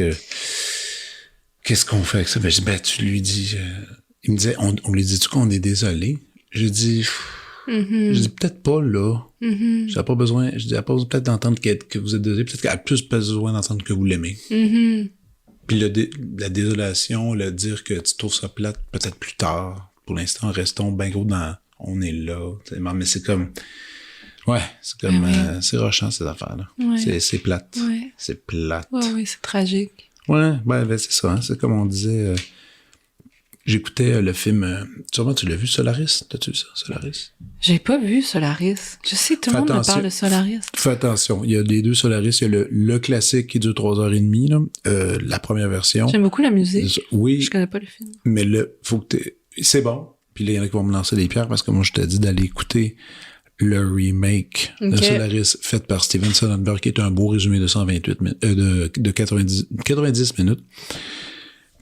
qu'on fait avec ça? Ben, je dis, tu lui dis... il me disait, on lui dit-tu qu'on est désolé? J'ai dit... Je dis peut-être pas là. Elle a pas besoin peut-être d'entendre que vous êtes désolé, peut-être qu'elle a plus besoin d'entendre que vous l'aimez. Puis la désolation, le dire que tu trouves ça plate peut-être plus tard. Pour l'instant, restons bien gros on est là. Mais c'est comme Ouais, c'est comme... Ah oui. c'est rushant, ces affaires-là. Ouais. C'est plate. Ouais. C'est plate. Ouais, c'est tragique. Ouais, ben c'est ça. Hein. C'est comme on disait... j'écoutais le film... sûrement, tu l'as vu, Solaris? T'as-tu vu ça, Solaris? J'ai pas vu Solaris. Je sais que tout le monde me parle de Solaris. Fais attention. Il y a les deux Solaris. Il y a le classique qui dure 3h30, là, la première version. J'aime beaucoup la musique. Oui. Je connais pas le film. Mais faut que c'est bon. Puis là, il y en a qui vont me lancer des pierres parce que moi, je t'ai dit d'aller écouter le remake de Solaris fait par Steven Soderbergh, qui est un beau résumé de 128 minutes, de 90 minutes.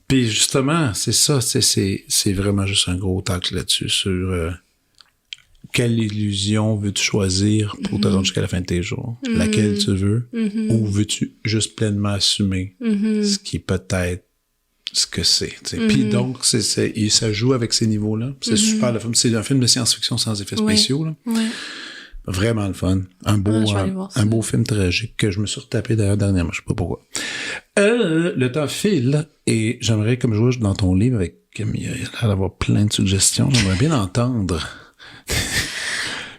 Puis justement, c'est ça, c'est vraiment juste un gros tacle là-dessus sur quelle illusion veux-tu choisir pour te rendre jusqu'à la fin de tes jours, laquelle tu veux, ou veux-tu juste pleinement assumer ce qui peut être ce que c'est. Puis donc, ça joue avec ces niveaux-là. C'est super le film. C'est un film de science-fiction sans effets spéciaux. Là. Ouais. Vraiment le fun. Un beau film tragique que je me suis retapé d'ailleurs dernièrement. Je sais pas pourquoi. Le temps file et j'aimerais, comme je vois dans ton livre, avec il y a l'air d'avoir plein de suggestions, j'aimerais bien entendre.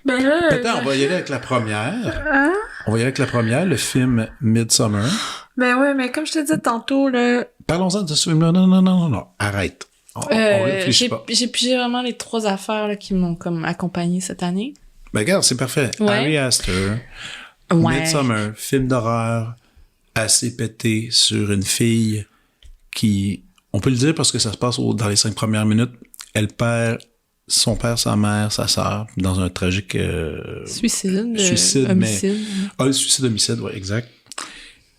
Attends, on va y aller avec la première. Hein? On va y aller avec la première, le film Midsommar. Ben ouais, mais comme je te disais tantôt, là... Parlons-en de ce film-là. Non. Arrête. On réfléchit pas. J'ai pigé vraiment les 3 affaires là, qui m'ont comme accompagné cette année. Ben regarde, c'est parfait. Ouais. Ari Aster, Midsommar, film d'horreur assez pété sur une fille qui, on peut le dire parce que ça se passe dans les 5 premières minutes, elle perd son père, sa mère, sa sœur dans un tragique... Suicide, homicide. Suicide-homicide, ouais, exact.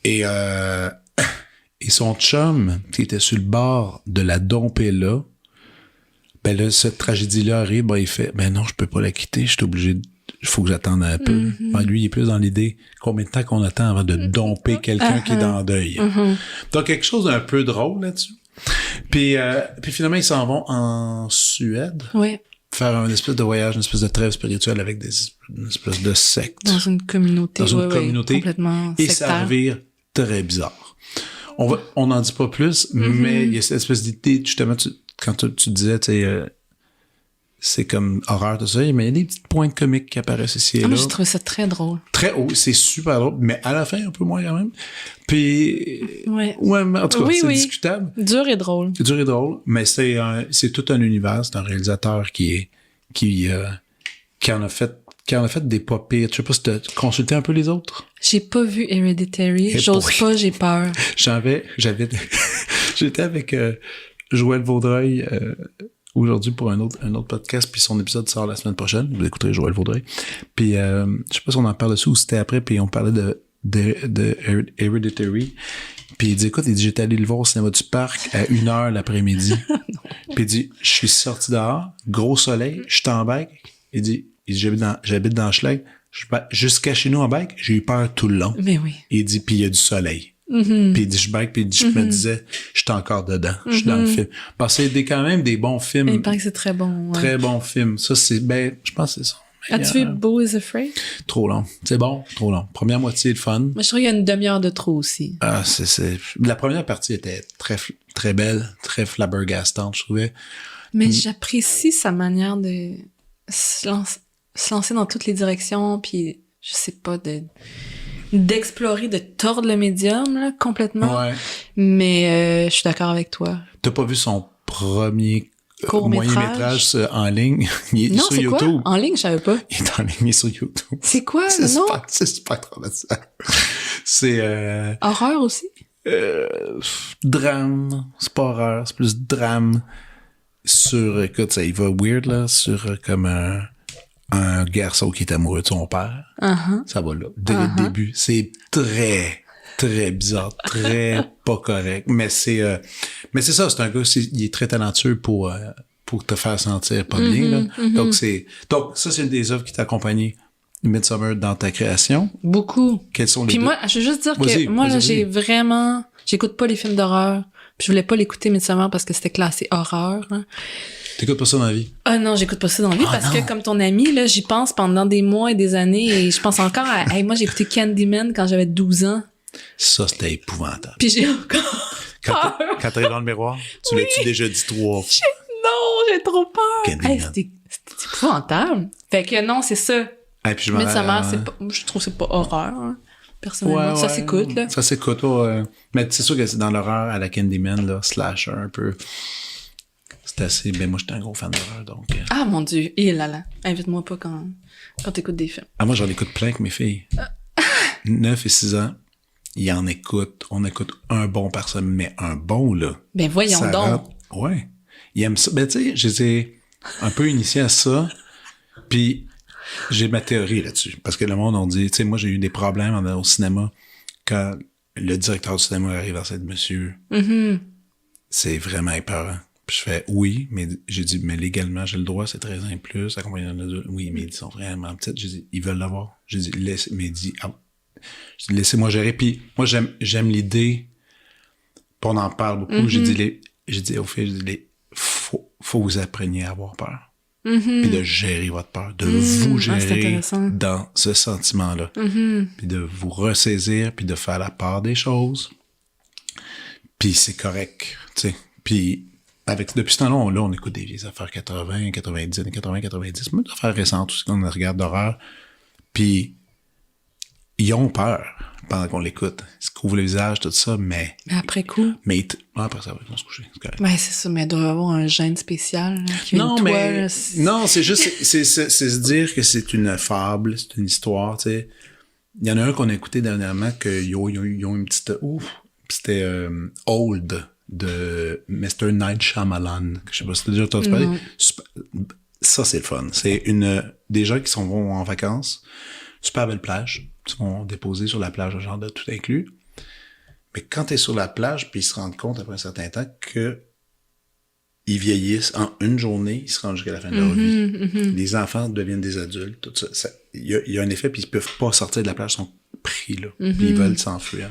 Et son chum, qui était sur le bord de la domper là, ben là, cette tragédie-là arrive, ben il fait, ben non, je peux pas la quitter, je suis obligé, il faut que j'attende un peu. Ben, lui, il est plus dans l'idée, combien de temps qu'on attend avant de domper quelqu'un qui est dans le deuil. Donc, quelque chose d'un peu drôle là-dessus. Puis finalement, ils s'en vont en Suède. Ouais. Faire un espèce de voyage, une espèce de trêve spirituelle avec une espèce de secte. Dans une communauté. Complètement et sectaire. ça revire très bizarre. On n'en dit pas plus, mais il y a cette espèce d'idée, justement, quand tu disais, tu sais, c'est comme horreur, tout ça, mais il y a des petites pointes comiques qui apparaissent ici et là. Moi, je trouve ça très drôle. Très haut, c'est super drôle, mais à la fin, un peu moins quand même. Puis, ouais, mais en tout cas, c'est discutable. Dur et drôle. C'est dur et drôle, mais c'est tout un univers, c'est un réalisateur qui en a fait des pas pires. Je sais pas si t'as consulté un peu les autres. J'ai pas vu Hereditary. J'ose pas, j'ai peur. J'étais avec Joël Vaudreuil aujourd'hui pour un autre podcast, puis son épisode sort la semaine prochaine. Vous écouterez Joël Vaudreuil. Puis je sais pas si on en parle dessus ou c'était après, puis on parlait de Hereditary. Puis il dit, écoute, j'étais allé le voir au cinéma du parc à 1h l'après-midi. Puis il dit, je suis sorti dehors, gros soleil, je suis en bike. Il dit, j'habite dans Schleg. Jusqu'à chez nous en bike, j'ai eu peur tout le long. Mais oui. Il dit, puis il y a du soleil. Puis il dit, je bike, puis je me disais, je suis encore dedans. Je suis dans le film. Parce que c'est quand même des bons films. Il paraît que c'est très bon. Ouais. Très bons films. Ça, c'est, je pense que c'est ça. As-tu vu Beau is Afraid? Trop long. C'est bon, trop long. Première moitié, le fun. Moi, je trouve qu'il y a une demi-heure de trop aussi. Ah, la première partie était très, très belle, très flabbergastante, je trouvais. Mais j'apprécie sa manière de se lancer dans toutes les directions, puis je sais pas, d'explorer, de tordre le médium, là, complètement. Ouais. Mais je suis d'accord avec toi. T'as pas vu son premier moyen-métrage en ligne? Il est sur YouTube. Quoi? En ligne, je savais pas. Il est en ligne, il est sur YouTube. C'est quoi, le nom? C'est super traumatisant. C'est... horreur aussi? Drame. C'est pas horreur, c'est plus drame. Écoute, ça, il va weird, là, sur comme un garçon qui est amoureux de son père. Ça va là. Dès le début. C'est très, très bizarre. Très pas correct. Mais c'est ça, c'est un gars, il est très talentueux pour te faire sentir pas bien, là. Donc, ça, c'est une des œuvres qui t'a accompagné Midsommar dans ta création. Beaucoup. Quels sont les Puis moi, je veux juste dire que moi, là, j'écoute pas les films d'horreur. Puis je voulais pas l'écouter Midsommar parce que c'était classé horreur. Hein. T'écoutes pas ça dans la vie? Ah non, j'écoute pas ça dans la vie parce que comme ton ami, là, j'y pense pendant des mois et des années et je pense encore à... moi, j'ai écouté Candyman quand j'avais 12 ans. Ça, c'était épouvantable. Puis j'ai encore quand t'arrives dans le miroir, tu l'as-tu déjà dit 3 fois? Non, j'ai trop peur. Hey, c'était épouvantable. Fait que non, c'est ça. Et puis Mais de sa mère, je trouve que c'est pas horreur, hein, personnellement. Ça s'écoute, là. Ça s'écoute, mais c'est sûr que c'est dans l'horreur à la Candyman, là, slasher un peu. C'est assez... Ben, moi, j'étais un gros fan d'horreur, donc... Ah, mon Dieu. Et là là. Invite-moi pas quand t'écoutes des films. Ah, moi, j'en écoute plein avec mes filles. 9 et 6 ans. Ils en écoutent. On écoute un bon par semaine, mais un bon, là. Ben, voyons ça donc. rentre. Ouais. Ils aiment ça. Ben, tu sais, je les ai un peu initiés à ça. Puis, j'ai ma théorie là-dessus. Parce que le monde, on dit, tu sais, moi, j'ai eu des problèmes au cinéma. Quand le directeur du cinéma arrive à cette monsieur, c'est vraiment épeurant. Puis je fais, oui, mais j'ai dit, mais légalement, j'ai le droit, c'est 13 ans et plus, accompagné d'un adulte. Oui, mais ils sont vraiment petites. J'ai dit, ils veulent l'avoir. J'ai dit, mais il dit, laissez-moi gérer. Puis moi, j'aime l'idée, puis on en parle beaucoup. J'ai dit aux filles, faut vous appreniez à avoir peur. Puis de gérer votre peur, de vous gérer dans ce sentiment-là. Puis de vous ressaisir, puis de faire la part des choses. Puis c'est correct, tu sais. Puis depuis ce temps-là, on écoute des vieilles affaires 80, 90, 80, 90, même des affaires récentes aussi, quand on regarde d'horreur. Puis ils ont peur pendant qu'on l'écoute. Ils se couvrent le visage, tout ça, mais... Après coup? Mais après ça, ils vont se coucher, c'est correct. Ben, c'est ça, mais il doit y avoir un gène spécial là, qui vient non, de toi. Mais, là, non, c'est juste... C'est se dire que c'est une fable, c'est une histoire, tu sais. Il y en a un qu'on a écouté dernièrement qu'ils ont une petite... c'était Old de Mr. Night Shyamalan. Je sais pas si t'as déjà entendu parler. Ça, c'est le fun. C'est des gens qui vont en vacances, super belle plage, ils vont déposer sur la plage, genre de tout inclus. Mais quand t'es sur la plage, puis ils se rendent compte après un certain temps que ils vieillissent en une journée, ils se rendent jusqu'à la fin de leur vie. Les enfants deviennent des adultes, tout ça. Il y a un effet, puis ils peuvent pas sortir de la plage, ils sont pris là, puis ils veulent s'enfuir.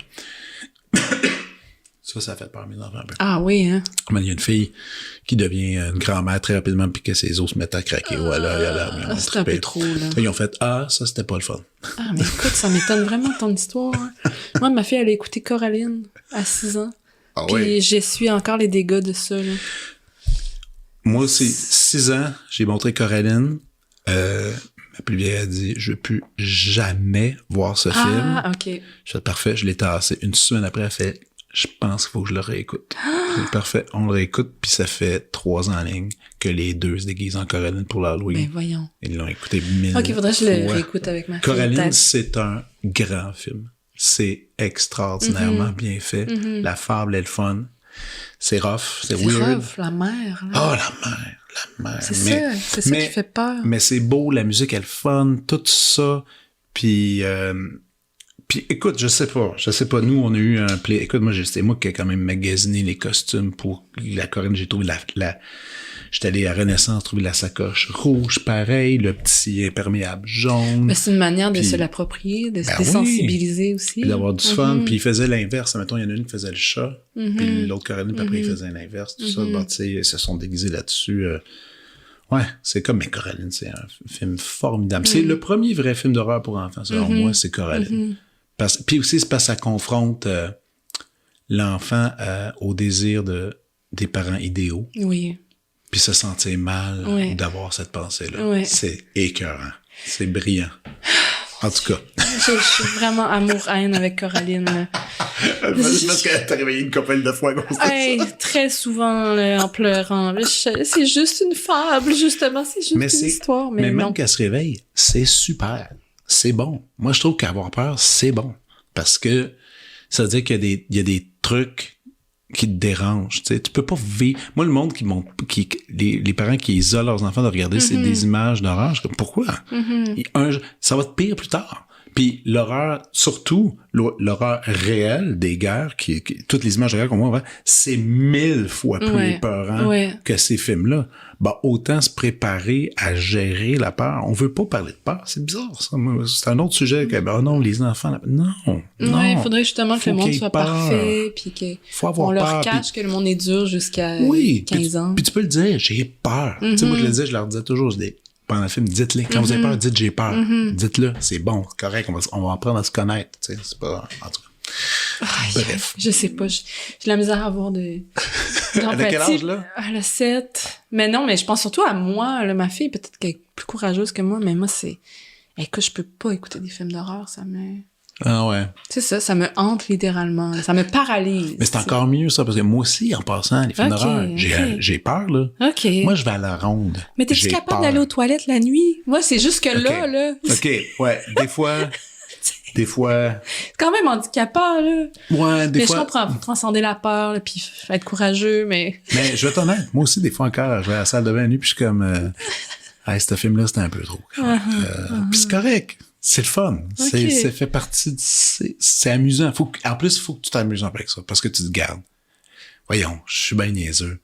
Ça fait peur, mes enfants, un peu. Ah oui, hein? Il y a une fille qui devient une grand-mère très rapidement, puis que ses os se mettent à craquer. C'est un peu trop, là. Ils ont fait, ça, c'était pas le fun. Ah, mais écoute, ça m'étonne vraiment ton histoire. Hein. Moi, ma fille, elle a écouté Coraline à 6 ans. Ah puis oui? j'essuie encore les dégâts de ça, là. Moi aussi, 6 ans, j'ai montré Coraline. Ma plus vieille a dit, je veux plus jamais voir ce film. Ah, OK. Je fais, parfait, je l'ai tassé. Une semaine après, elle fait, je pense qu'il faut que je le réécoute. C'est parfait, on le réécoute, puis ça fait 3 ans en ligne que les deux se déguisent en Coraline pour l'Halloween. Ben voyons. Ils l'ont écouté 1000 fois. OK, faudrait que je le réécoute avec ma fille. Coraline, c'est un grand film. C'est extraordinairement bien fait. La fable est le fun. C'est rough, c'est weird. C'est rough, la mère. Là. Oh, la mère. C'est ça qui fait peur. Mais c'est beau, la musique est le fun, tout ça. Puis écoute, je sais pas, nous, on a eu un play. Écoute, moi, c'est moi qui ai quand même magasiné les costumes pour la Coraline. J'ai trouvé j'étais allé à Renaissance trouver la sacoche rouge, pareil, le petit imperméable jaune. Mais c'est une manière de se l'approprier, de se désensibiliser aussi. Puis d'avoir du fun. Puis il faisait l'inverse. Mettons, il y en a une qui faisait le chat, puis l'autre Coraline, puis après, il faisait l'inverse. Tout ça, tu sais, ils se sont déguisés là-dessus. Ouais, c'est comme, mais Coraline, c'est un film formidable. C'est le premier vrai film d'horreur pour enfants, selon moi, c'est Coraline. Puis aussi, c'est parce que ça confronte l'enfant au désir des parents idéaux. Oui. Puis se sentir mal d'avoir cette pensée-là. Oui. C'est écœurant. C'est brillant. En tout cas. Je suis vraiment amour-haine avec Coraline. Là. Parce qu'elle t'a réveillé une couple de fois. Très souvent, là, en pleurant. C'est juste une fable, justement. C'est juste une histoire. Mais même qu'elle se réveille, c'est super. C'est bon. Moi, je trouve qu'avoir peur, c'est bon. Parce que ça veut dire qu'il y a des trucs qui te dérangent. Tu sais, tu peux pas vivre. Moi, le monde les parents qui isolent leurs enfants de regarder c'est des images d'horreur, je dis, pourquoi? Ça va être pire plus tard. Puis l'horreur, surtout l'horreur réelle des guerres, toutes les images de guerre qu'on voit, c'est 1000 fois plus épeurant que ces films-là. Autant se préparer à gérer la peur. On veut pas parler de peur. C'est bizarre, ça. C'est un autre sujet que, non, les enfants, non. Il faudrait justement que le monde soit parfait, puis qu'on leur cache que le monde est dur jusqu'à 15 ans. Puis tu peux le dire, j'ai peur. Tu sais, moi, je leur disais toujours, pendant le film, dites-le. Quand vous avez peur, dites j'ai peur. Dites-le. C'est bon, c'est correct. On va apprendre à se connaître. Tu sais, c'est pas, en tout cas. Bref. Je sais pas. J'ai la misère à avoir de Avec quel âge, là? Elle a 7. Mais non, mais je pense surtout à moi, là, ma fille, peut-être qu'elle est plus courageuse que moi, mais moi, elle Écoute, je peux pas écouter des films d'horreur, ça me... Ah ouais. C'est ça me hante littéralement. Ça me paralyse. Mais c'est encore mieux, ça, parce que moi aussi, en passant, les films d'horreur, j'ai peur, là. OK. Moi, je vais à la ronde. Mais t'es-tu J'ai capable peur. d'aller aux toilettes la nuit? Moi, c'est juste que là... OK, ouais. Des fois... C'est quand même handicapant, là. Ouais, des mais fois... je comprends, faut transcender la peur, là, puis être courageux, mais... Mais je vais être honnête, moi aussi, des fois encore, je vais à la salle de bain la nuit, puis je suis comme... hey, ce film-là, c'était un peu trop. Puis c'est correct. C'est le fun. Okay. Ça fait partie de... C'est amusant. En plus, il faut que tu t'amuses avec ça, parce que tu te gardes. Voyons, je suis bien niaiseux.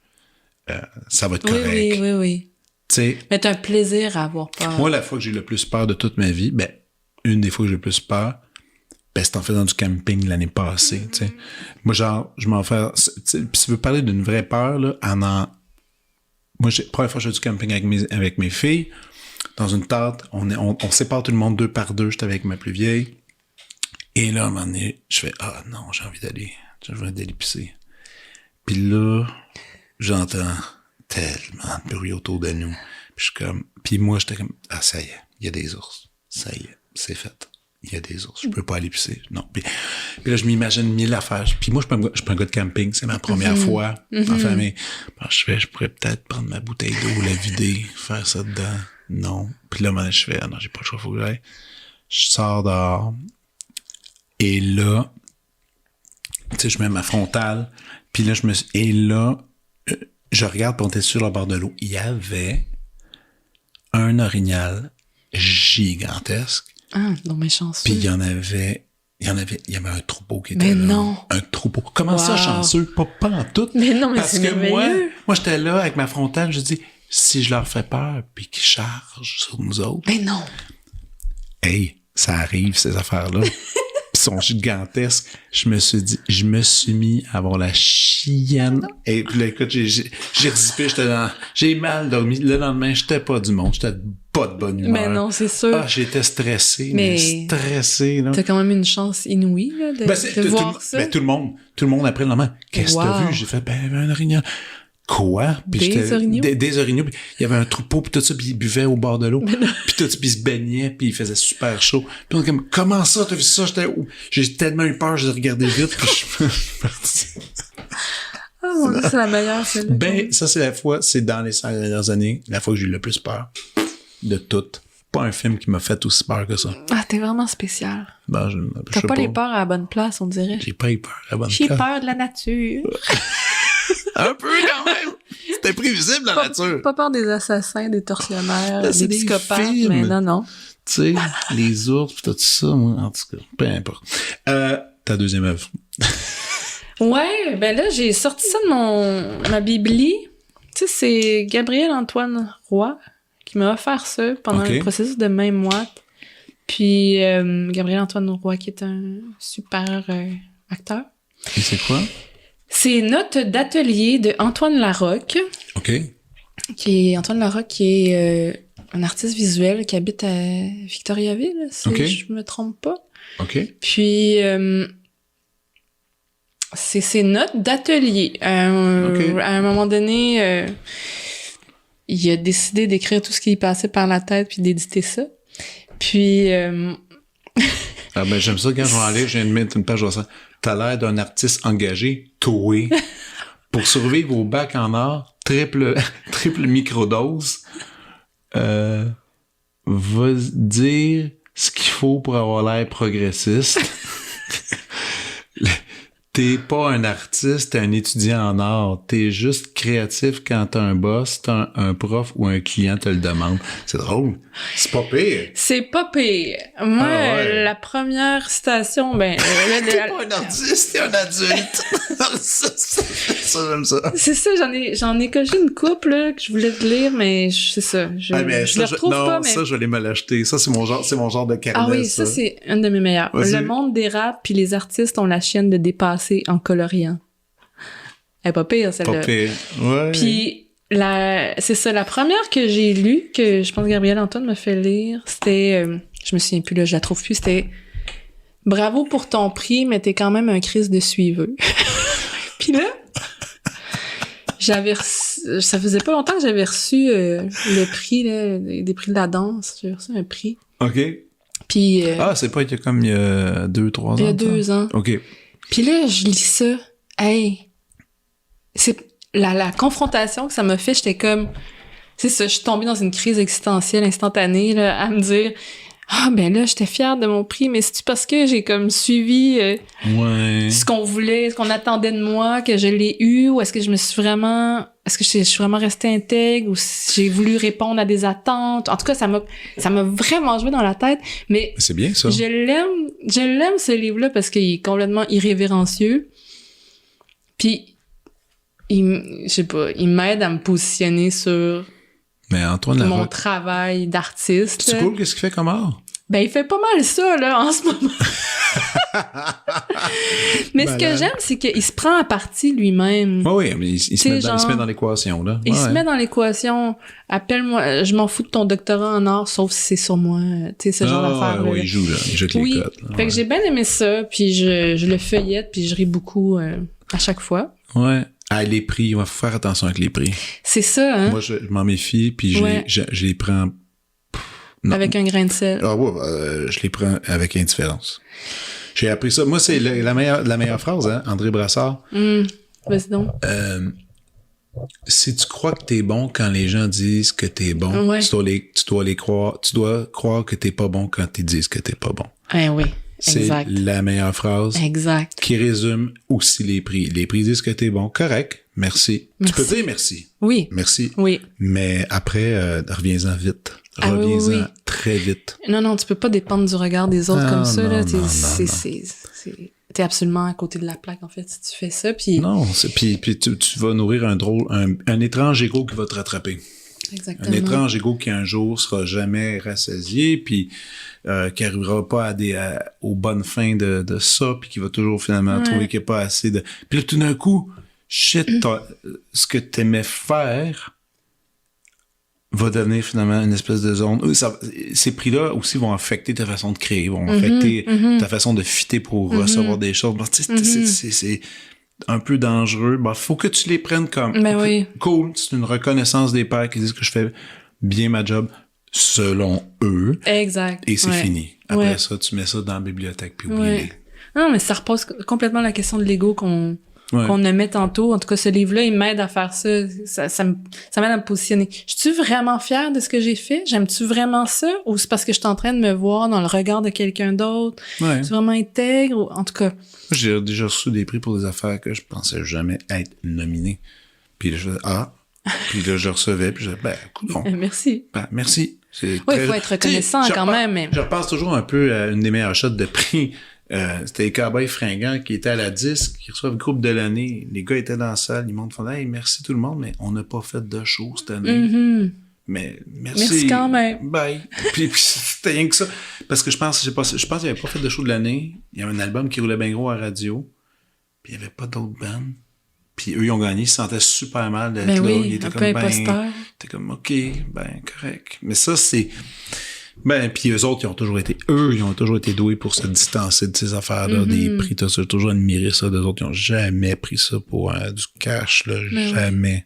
Ça va être correct. Oui. Tu sais... Mais t'as un plaisir à avoir peur. Moi, la fois que j'ai le plus peur de toute ma vie, une des fois que j'ai le plus peur, c'est en faisant du camping l'année passée, tu sais. Moi, genre, je m'en fais... Puis si tu veux parler d'une vraie peur, là, moi, première fois que je fais du camping avec mes filles, dans une tente, on sépare tout le monde 2 par 2, j'étais avec ma plus vieille. Et là, à un moment donné, je fais « Ah non, j'ai envie d'aller pisser. » Puis là, j'entends tellement de bruit autour de nous. Puis puis moi, j'étais comme « Ah, ça y est, il y a des ours. Ça y est, c'est fait. Il y a des ours. Je peux pas aller pisser. » Non. Puis là, je m'imagine 1000 affaires. Puis moi, je suis pas un gars de camping. C'est ma première fois en famille. Alors, je pourrais peut-être prendre ma bouteille d'eau, la vider, faire ça dedans. Non. Puis là, je fais, ah non, j'ai pas le choix, faut que j'aille. Je sors dehors. Et là, tu sais, je mets ma frontale. Puis là, je regarde, puis on était sur le bord de l'eau. Il y avait un orignal gigantesque. Ah, non, mais chanceux. Puis il y avait un troupeau qui était mais là. non. Un troupeau. Comment ça, chanceux? Pas en tout. Mais non, mais parce c'est que merveilleux. moi, j'étais là avec ma frontale, je dis, si je leur fais peur, puis qu'ils chargent sur nous autres. Mais non. Hey, ça arrive, ces affaires-là. Ils sont gigantesques. Je me suis mis à avoir la chienne. Et puis là, écoute, j'ai résipé, j'ai mal dormi. Le lendemain, j'étais pas du monde, j'étais pas de bonne humeur. Mais non, c'est sûr. Ah, j'étais stressé, mais stressé, là. T'as quand même une chance inouïe, là, de voir ça. Tout le monde après le lendemain. Qu'est-ce que t'as vu? J'ai fait, un orignal. Quoi? Puis des orignaux? Des orignaux. Puis il y avait un troupeau, puis tout ça, puis ils buvaient au bord de l'eau. Puis ils se baignaient, puis il faisait super chaud. Puis on est comme, comment ça, t'as vu ça? J'ai tellement eu peur, j'ai regardé vite, puis je suis parti. Ah, mon Dieu, c'est la meilleure, celle-là. Ça, c'est dans les 5 dernières années, la fois que j'ai eu le plus peur de toutes. Pas un film qui m'a fait aussi peur que ça. Ah, t'es vraiment spécial. T'as pas les peurs à la bonne place, on dirait. J'ai pas eu peur à la bonne place. J'ai peur de la nature. Un peu quand même. C'était prévisible, la nature. Pas peur des assassins, des tortionnaires, des psychopathes, films. mais non. Tu sais, les ours, pis tout ça, moi, en tout cas, peu importe. Ta deuxième œuvre. Ouais, là, j'ai sorti ça de ma bibli. Tu sais, c'est Gabriel-Antoine Roy qui m'a offert ça pendant le processus de même mois. Puis Gabriel-Antoine Roy qui est un super acteur. Et c'est quoi? C'est Notes d'atelier de Antoine Larocque. OK. Antoine Larocque qui est un artiste visuel qui habite à Victoriaville, si je me trompe pas. OK. Puis c'est ses notes d'atelier. À un moment donné, il a décidé d'écrire tout ce qui lui passait par la tête puis d'éditer ça. Puis j'aime ça quand je vais aller, je viens de mettre une page de ça. T'as l'air d'un artiste engagé, toué, pour survivre au bac en art, triple microdose. Va dire ce qu'il faut pour avoir l'air progressiste. T'es pas un artiste, t'es un étudiant en art. T'es juste créatif quand t'as un boss, t'as un prof ou un client te le demande. C'est drôle. C'est pas pire. C'est pas pire. Moi, la première citation, t'es pas un artiste, t'es un adulte. ça, j'aime ça. C'est ça, j'en ai coché une couple là, que je voulais te lire, mais c'est ça. Je le retrouve pas, mais... ça, je vais aller me l'acheter. Ça, c'est mon genre de carnet. Ah oui, ça c'est une de mes meilleures. Vas-y. Le monde dérape, puis les artistes ont la chienne de dépasser en coloriant. Elle est pas pire, celle-là. Pas pire, ouais. Puis, c'est ça, la première que j'ai lue, que je pense Gabriel Antoine m'a fait lire, c'était... je me souviens plus, là, je la trouve plus, c'était « Bravo pour ton prix, mais t'es quand même un Christ de suiveux. » Puis là, ça faisait pas longtemps que j'avais reçu le prix, là, des prix de la danse. J'ai reçu un prix. OK. Puis c'est pas il y a 2-3 ans? il y a 2 ans. OK. Puis là, je lis ça. Hey, c'est la confrontation que ça m'a fait, j'étais comme... C'est ça, je suis tombée dans une crise existentielle instantanée, là, à me dire... Ah, ben là, j'étais fière de mon prix, mais c'est-tu parce que j'ai comme suivi ce qu'on voulait, ce qu'on attendait de moi, que je l'ai eu, ou est-ce que je suis vraiment restée intègre, ou si j'ai voulu répondre à des attentes? En tout cas, ça m'a vraiment joué dans la tête, mais c'est bien, ça. je l'aime ce livre-là parce qu'il est complètement irrévérencieux. Puis, je sais pas, il m'aide à me positionner sur Mais Antoine mon Larocque, travail d'artiste. c'est cool, qu'est-ce qu'il fait comme art? Ben, il fait pas mal ça, là, en ce moment. Mais ce que j'aime, c'est qu'il se prend à partie lui-même. Oui, mais il se met dans l'équation, là. Il se met dans l'équation. Appelle-moi, je m'en fous de ton doctorat en art, sauf si c'est sur moi. Tu sais, ce genre d'affaire. Oui, il joue, là. Il joue avec les codes. Là. Fait que j'ai bien aimé ça, puis je le feuillette, puis je ris beaucoup à chaque fois. Ouais. Ah, les prix, il faut faire attention avec les prix. C'est ça, hein? Moi, je m'en méfie, puis je les prends... Non. Avec un grain de sel. Ah ouais, je les prends avec indifférence. J'ai appris ça. Moi, c'est la meilleure phrase, hein, André Brassard. Vas-y donc. Si tu crois que t'es bon quand les gens disent que t'es bon, tu dois croire que t'es pas bon quand ils disent que t'es pas bon. Oui, exact. C'est la meilleure phrase. Exact. Qui résume aussi les prix. Les prix disent que t'es bon. Correct. Merci. Tu peux dire merci. Oui. Merci. Oui. Mais après, reviens-en vite. Reviens-en très vite. Non, tu peux pas dépendre du regard des autres comme ça, là. T'es absolument à côté de la plaque, en fait, si tu fais ça, puis... Non, puis tu vas nourrir un étrange ego qui va te rattraper. Exactement. Un étrange ego qui un jour sera jamais rassasié, puis qui arrivera pas aux bonnes fins de ça, puis qui va toujours finalement trouver qu'il n'y a pas assez de... Puis là, tout d'un coup, ce que t'aimais faire va devenir finalement une espèce de zone. Ces prix-là aussi vont affecter ta façon de créer, vont affecter ta façon de fitter pour recevoir des choses. C'est un peu dangereux. Faut que tu les prennes comme cool, c'est une reconnaissance des pairs qui disent que je fais bien ma job selon eux. Exact. Et c'est fini. Après ça, tu mets ça dans la bibliothèque puis oublie-les. Non, mais ça repose complètement la question de l'ego qu'on nommait tantôt. En tout cas, ce livre-là, il m'aide à faire ça. Ça m'aide à me positionner. Je suis vraiment fière de ce que j'ai fait? J'aime-tu vraiment ça? Ou c'est parce que je suis en train de me voir dans le regard de quelqu'un d'autre? Ouais. C'est vraiment intègre? Ou, en tout cas... J'ai déjà reçu des prix pour des affaires que je pensais jamais être nominé. Puis là, je faisais puis là, je recevais. Puis je disais, coudonc. Merci. Merci. Il faut être reconnaissant quand même. Mais... Je repense toujours un peu à une des meilleures shots de prix. C'était les Cowboys fringants qui étaient à la disque, qui reçoivent le groupe de l'année. Les gars étaient dans la salle, ils montent, font hey, merci tout le monde, mais on n'a pas fait de show cette année. Mais merci quand même. Bye. puis c'était rien que ça. Parce que je pense qu'il n'y avait pas fait de show de l'année. Il y avait un album qui roulait bien gros à la radio. Puis il n'y avait pas d'autres bandes. Puis eux, ils ont gagné, ils se sentaient super mal d'être là. Ils étaient comme t'es comme OK, correct. Mais ça, c'est. Puis eux autres, ils ont toujours été doués pour se distancer de ces affaires-là, des prix, tout ça. J'ai toujours admiré ça d'eux autres. Ils ont jamais pris ça pour du cash, là. Jamais.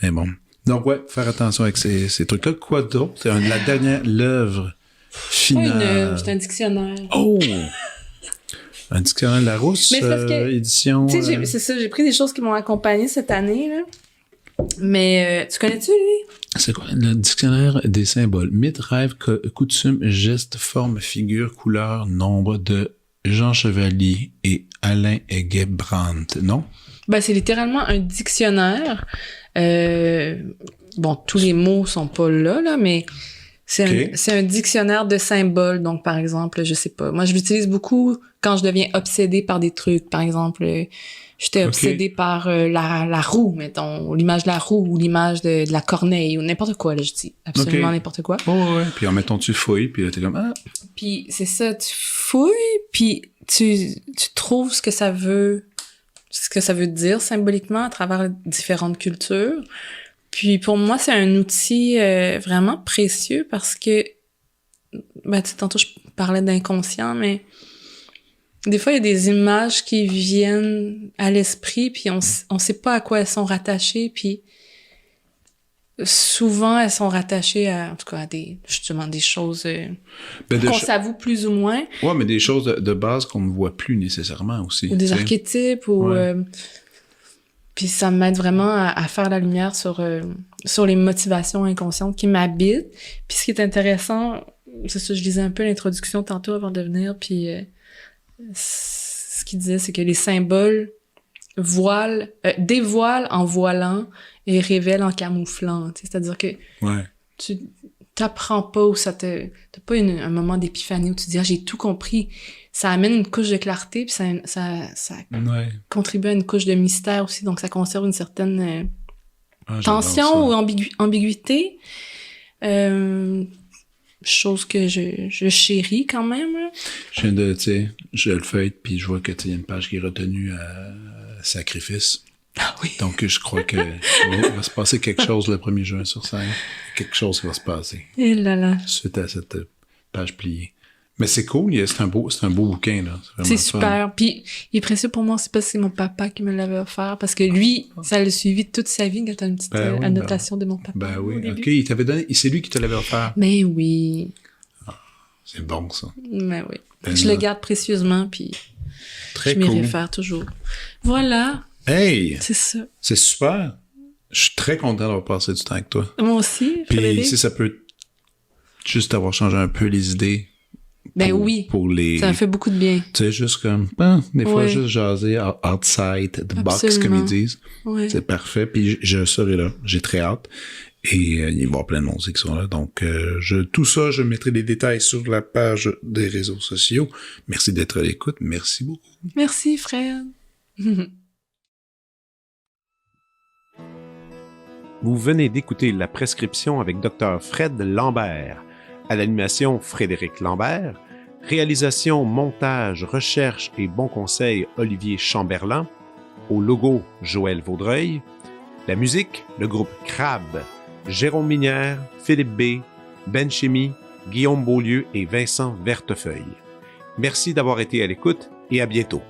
Mais bon. Donc, faire attention avec ces trucs-là. Quoi d'autre? C'est l'œuvre finale. C'est un dictionnaire. Oh! Un dictionnaire de Larousse, édition... Tu sais, c'est ça, j'ai pris des choses qui m'ont accompagné cette année, là. Mais tu connais-tu, lui? C'est quoi? Le dictionnaire des symboles. Mythes, rêves, coutumes, gestes, formes, figures, couleurs, nombres de Jean Chevalier et Alain Aiguet-Brandt, non? C'est littéralement un dictionnaire. Tous les mots sont pas là, mais c'est un dictionnaire de symboles. Donc, par exemple, je sais pas. Moi, je l'utilise beaucoup quand je deviens obsédée par des trucs. Par exemple, j'étais obsédée par la roue, mettons, ou l'image de la roue, ou l'image de la corneille, ou n'importe quoi, là, je dis absolument n'importe quoi. Ouais. Puis en mettant, tu fouilles, puis là, t'es comme, Puis c'est ça, tu fouilles, puis tu trouves ce que ça veut dire symboliquement à travers différentes cultures. Puis pour moi, c'est un outil vraiment précieux parce que, tantôt je parlais d'inconscient, mais des fois, il y a des images qui viennent à l'esprit, puis on sait pas à quoi elles sont rattachées, puis souvent, elles sont rattachées en tout cas, justement, des choses qu'on s'avoue plus ou moins. Ouais, mais des choses de base qu'on ne voit plus nécessairement aussi. Ou des archétypes, ou... puis ça m'aide vraiment à faire la lumière sur les motivations inconscientes qui m'habitent. Puis ce qui est intéressant, c'est ça, je lisais un peu l'introduction tantôt avant de venir, puis ce qu'il disait, c'est que les symboles dévoilent en voilant et révèlent en camouflant. C'est-à-dire que tu t'apprends pas, ou t'as pas un moment d'épiphanie où tu dis « Ah, j'ai tout compris ». Ça amène une couche de clarté, puis ça contribue à une couche de mystère aussi, donc ça conserve une certaine tension ou ambiguïté. Chose que je chéris quand même. Je viens de, tu sais, je le feuille, puis je vois que il y a une page qui est retenue à sacrifice. Ah oui. Donc je crois que il va se passer quelque chose le 1er juin sur scène. Quelque chose qui va se passer. Et là là. Suite à cette page pliée. Mais c'est cool, c'est un beau bouquin, là. C'est super. Puis, il est précieux pour moi, c'est parce que c'est mon papa qui me l'avait offert, parce que lui, ça l'a suivi toute sa vie, quand t'as une petite annotation de mon papa. Ben oui, ok, il t'avait donné, c'est lui qui te l'avait offert. Mais oui. Ah, c'est bon, ça. Mais oui. Je le garde précieusement, puis je m'y réfère toujours. Voilà. Hey! C'est ça. C'est super. Je suis très content d'avoir passé du temps avec toi. Moi aussi, Frédéric. Puis si ça peut juste avoir changé un peu les idées. Pour les... Ça me fait beaucoup de bien. Tu sais, juste comme, des fois, juste jaser outside the box, comme ils disent. Ouais. C'est parfait. Puis je serai là. J'ai très hâte. Et il va y avoir plein de monde qui sont là. Donc, tout ça, je mettrai les détails sur la page des réseaux sociaux. Merci d'être à l'écoute. Merci beaucoup. Merci, Fred. Vous venez d'écouter La Prescription avec Dr. Fred Lambert. À l'animation, Frédéric Lambert. Réalisation, montage, recherche et bons conseils, Olivier Chamberlain. Au logo, Joël Vaudreuil. La musique, le groupe Crabe. Jérôme Minière, Philippe B., Ben Chimie, Guillaume Beaulieu et Vincent Vertefeuille. Merci d'avoir été à l'écoute et à bientôt.